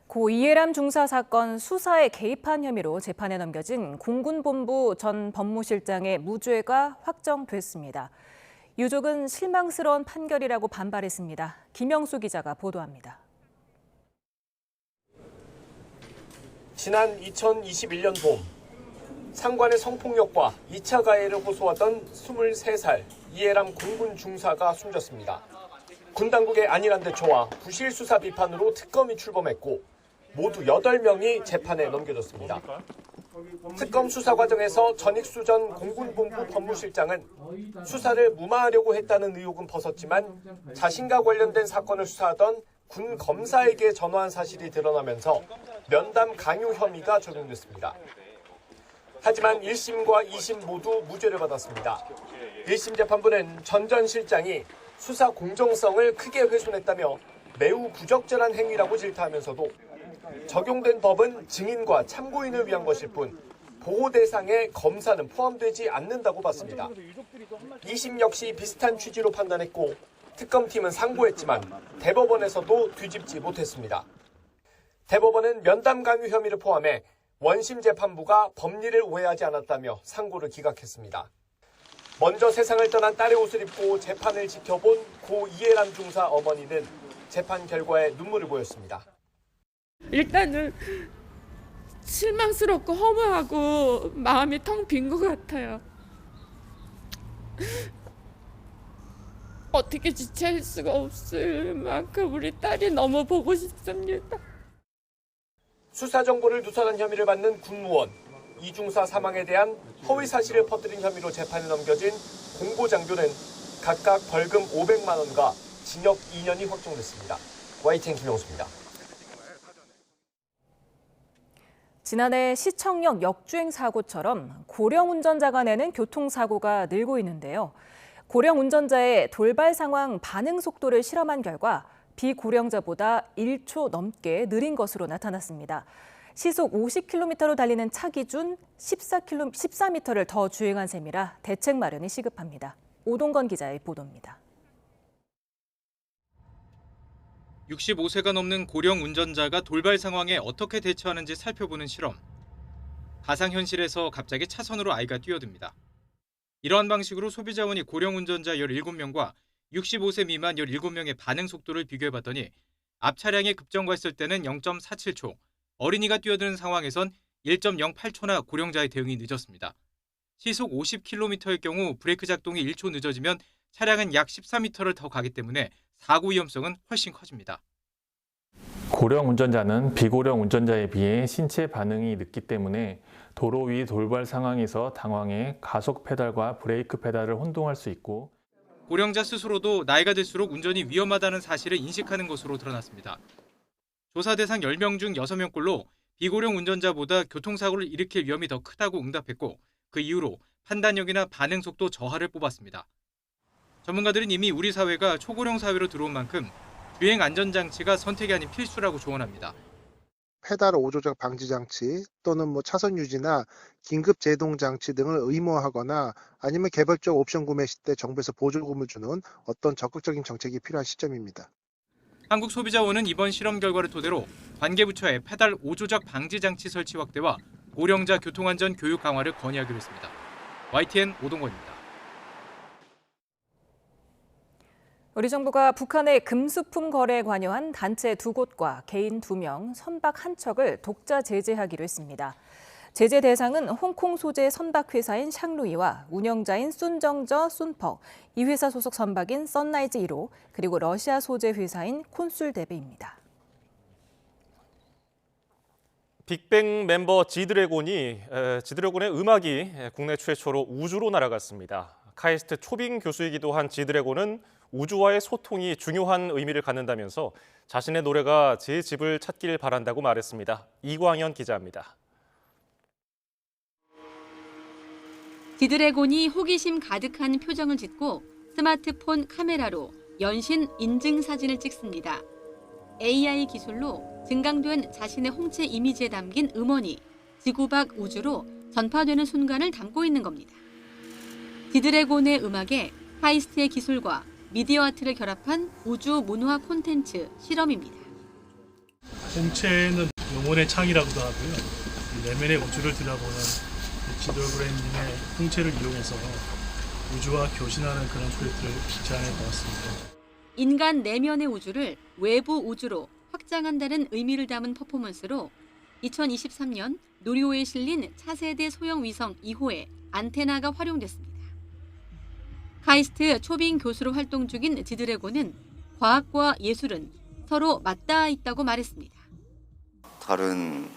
고 이해람 중사 사건 수사에 개입한 혐의로 재판에 넘겨진 공군본부 전 법무실장의 무죄가 확정됐습니다. 유족은 실망스러운 판결이라고 반발했습니다. 김영수 기자가 보도합니다.
지난 2021년 봄 상관의 성폭력과 2차 가해를 호소하던 23살 이해람 공군 중사가 숨졌습니다. 군 당국의 안일한 대처와 부실 수사 비판으로 특검이 출범했고 모두 8명이 재판에 넘겨졌습니다. 특검 수사 과정에서 전익수 전 공군본부 법무실장은 수사를 무마하려고 했다는 의혹은 벗었지만 자신과 관련된 사건을 수사하던 군 검사에게 전화한 사실이 드러나면서 면담 강요 혐의가 적용됐습니다. 하지만 1심과 2심 모두 무죄를 받았습니다. 1심 재판부는 전 전 실장이 수사 공정성을 크게 훼손했다며 매우 부적절한 행위라고 질타하면서도 적용된 법은 증인과 참고인을 위한 것일 뿐 보호 대상에 검사는 포함되지 않는다고 봤습니다. 2심 역시 비슷한 취지로 판단했고 특검팀은 상고했지만 대법원에서도 뒤집지 못했습니다. 대법원은 면담 강요 혐의를 포함해 원심 재판부가 법리를 오해하지 않았다며 상고를 기각했습니다. 먼저 세상을 떠난 딸의 옷을 입고 재판을 지켜본 고 이해람 중사 어머니는 재판 결과에 눈물을 보였습니다.
일단은 실망스럽고 허무하고 마음이 텅 빈 것 같아요. 어떻게 지체할 수가 없을 만큼 우리 딸이 너무 보고 싶습니다.
수사 정보를 누설한 혐의를 받는 군무원, 이중사 사망에 대한 허위 사실을 퍼뜨린 혐의로 재판에 넘겨진 공보장교는 각각 벌금 500만 원과 징역 2년이 확정됐습니다. YTN 김영수입니다.
지난해 시청역 역주행 사고처럼 고령 운전자가 내는 교통사고가 늘고 있는데요. 고령 운전자의 돌발 상황 반응 속도를 실험한 결과 비고령자보다 1초 넘게 느린 것으로 나타났습니다. 시속 50km로 달리는 차 기준 14m를 더 주행한 셈이라 대책 마련이 시급합니다. 오동건 기자의 보도입니다.
65세가 넘는 고령 운전자가 돌발 상황에 어떻게 대처하는지 살펴보는 실험. 가상현실에서 갑자기 차선으로 아이가 뛰어듭니다. 이러한 방식으로 소비자원이 고령 운전자 17명과 65세 미만 17명의 반응 속도를 비교해봤더니 앞 차량이 급정거했을 때는 0.47초, 어린이가 뛰어드는 상황에선 1.08초나 고령자의 대응이 늦었습니다. 시속 50km의 경우 브레이크 작동이 1초 늦어지면 차량은 약 14m를 더 가기 때문에 사고 위험성은 훨씬 커집니다.
고령 운전자는 비고령 운전자에 비해 신체 반응이 늦기 때문에 도로 위 돌발 상황에서 당황해 가속 페달과 브레이크 페달을 혼동할 수 있고
고령자 스스로도 나이가 들수록 운전이 위험하다는 사실을 인식하는 것으로 드러났습니다. 조사 대상 10명 중 6명꼴로 비고령 운전자보다 교통사고를 일으킬 위험이 더 크다고 응답했고 그 이후로 판단력이나 반응 속도 저하를 뽑았습니다. 전문가들은 이미 우리 사회가 초고령 사회로 들어온 만큼 주행 안전장치가 선택이 아닌 필수라고 조언합니다.
페달 오조작 방지 장치 또는 차선 유지나 긴급 제동 장치 등을 의무화하거나 아니면 개별적 옵션 구매 시 때 정부에서 보조금을 주는 어떤 적극적인 정책이 필요한 시점입니다.
한국소비자원은 이번 실험 결과를 토대로 관계부처에 페달 오조작 방지 장치 설치 확대와 고령자 교통안전 교육 강화를 건의하기로 했습니다. YTN 오동건입니다.
우리 정부가 북한의 금수품 거래에 관여한 단체 2곳과 개인 2명, 선박 1척을 독자 제재하기로 했습니다. 제재 대상은 홍콩 소재 선박 회사인 샹루이와 운영자인 순정저 순퍽, 이 회사 소속 선박인 썬라이즈 1호, 그리고 러시아 소재 회사인 콘술데베입니다.
빅뱅 멤버 지드래곤의 음악이 국내 최초로 우주로 날아갔습니다. 카이스트 초빙 교수이기도 한 지드래곤은 우주와의 소통이 중요한 의미를 갖는다면서 자신의 노래가 제 집을 찾길 바란다고 말했습니다. 이광현 기자입니다.
지드래곤이 호기심 가득한 표정을 짓고 스마트폰 카메라로 연신 인증 사진을 찍습니다. AI 기술로 증강된 자신의 홍채 이미지에 담긴 음원이 지구 밖 우주로 전파되는 순간을 담고 있는 겁니다. 지드래곤의 음악에 카이스트의 기술과 미디어 아트를 결합한 우주 문화 콘텐츠 실험입니다.
홍채는 영혼의 창이라고도 하고요. 내면의 우주를 들여다보는 지드래곤님의 홍채를 이용해서 우주와 교신하는 그런 프로젝트를 제안해 보았습니다.
인간 내면의 우주를 외부 우주로 확장한다는 의미를 담은 퍼포먼스로 2023년 누리호에 실린 차세대 소형 위성 2호의 안테나가 활용됐습니다. 카이스트 초빙 교수로 활동 중인 지드래곤은 과학과 예술은 서로 맞닿아 있다고 말했습니다.
다른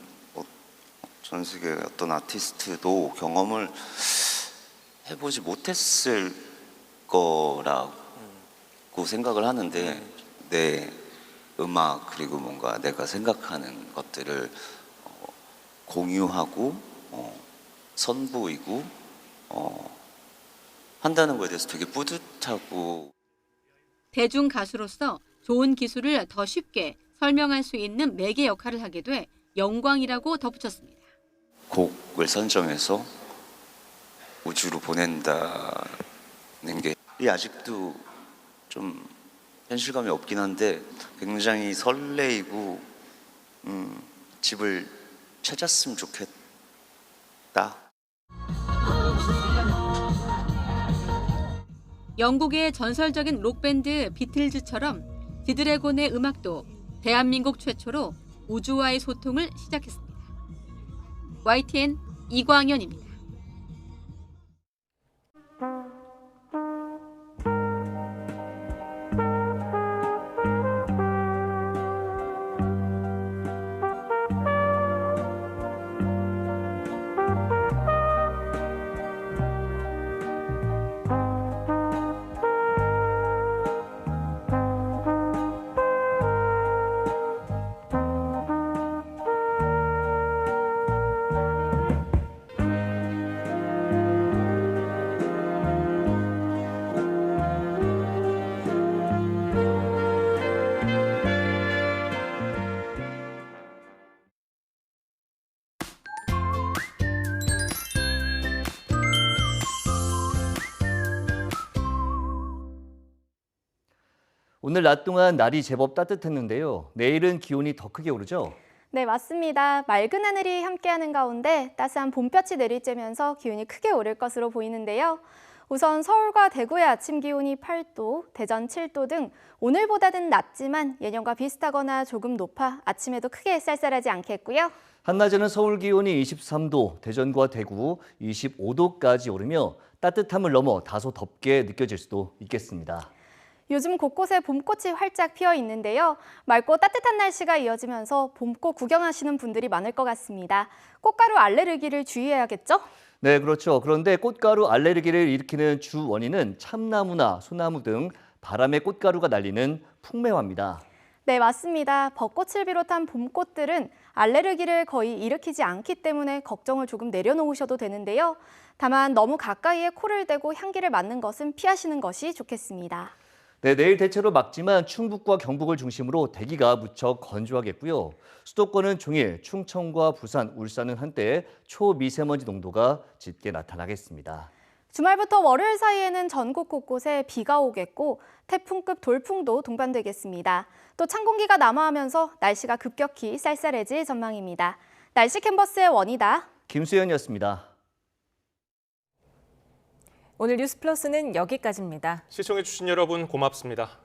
전 세계 어떤 아티스트도 경험을 해보지 못했을 거라고 생각을 하는데, 네, 음악 그리고 뭔가 내가 생각하는 것들을 공유하고 선보이고 한다는 거에 대해서 되게 뿌듯하고
대중 가수로서 좋은 기술을 더 쉽게 설명할 수 있는 매개 역할을 하게 돼 영광이라고 덧붙였습니다.
곡을 선정해서 우주로 보낸다는 게 아직도 좀 현실감이 없긴 한데 굉장히 설레이고 집을 찾았으면 좋겠다.
영국의 전설적인 록밴드 비틀즈처럼 지드래곤의 음악도 대한민국 최초로 우주와의 소통을 시작했습니다. YTN 이광현입니다.
오늘 낮 동안 날이 제법 따뜻했는데요. 내일은 기온이 더 크게 오르죠?
네, 맞습니다. 맑은 하늘이 함께하는 가운데 따스한 봄볕이 내리쬐면서 기온이 크게 오를 것으로 보이는데요. 우선 서울과 대구의 아침 기온이 8도, 대전 7도 등 오늘보다는 낮지만 예년과 비슷하거나 조금 높아 아침에도 크게 쌀쌀하지 않겠고요.
한낮에는 서울 기온이 23도, 대전과 대구 25도까지 오르며 따뜻함을 넘어 다소 덥게 느껴질 수도 있겠습니다.
요즘 곳곳에 봄꽃이 활짝 피어 있는데요. 맑고 따뜻한 날씨가 이어지면서 봄꽃 구경하시는 분들이 많을 것 같습니다. 꽃가루 알레르기를 주의해야겠죠?
네, 그렇죠. 그런데 꽃가루 알레르기를 일으키는 주 원인은 참나무나 소나무 등 바람에 꽃가루가 날리는 풍매화입니다.
네, 맞습니다. 벚꽃을 비롯한 봄꽃들은 알레르기를 거의 일으키지 않기 때문에 걱정을 조금 내려놓으셔도 되는데요. 다만 너무 가까이에 코를 대고 향기를 맡는 것은 피하시는 것이 좋겠습니다.
네, 내일 대체로 맑지만 충북과 경북을 중심으로 대기가 무척 건조하겠고요. 수도권은 종일, 충청과 부산, 울산은 한때 초미세먼지 농도가 짙게 나타나겠습니다.
주말부터 월요일 사이에는 전국 곳곳에 비가 오겠고 태풍급 돌풍도 동반되겠습니다. 또 찬 공기가 남하하면서 날씨가 급격히 쌀쌀해질 전망입니다. 날씨 캔버스의 원이다.
김수현이었습니다.
오늘 뉴스 플러스는 여기까지입니다.
시청해주신 여러분 고맙습니다.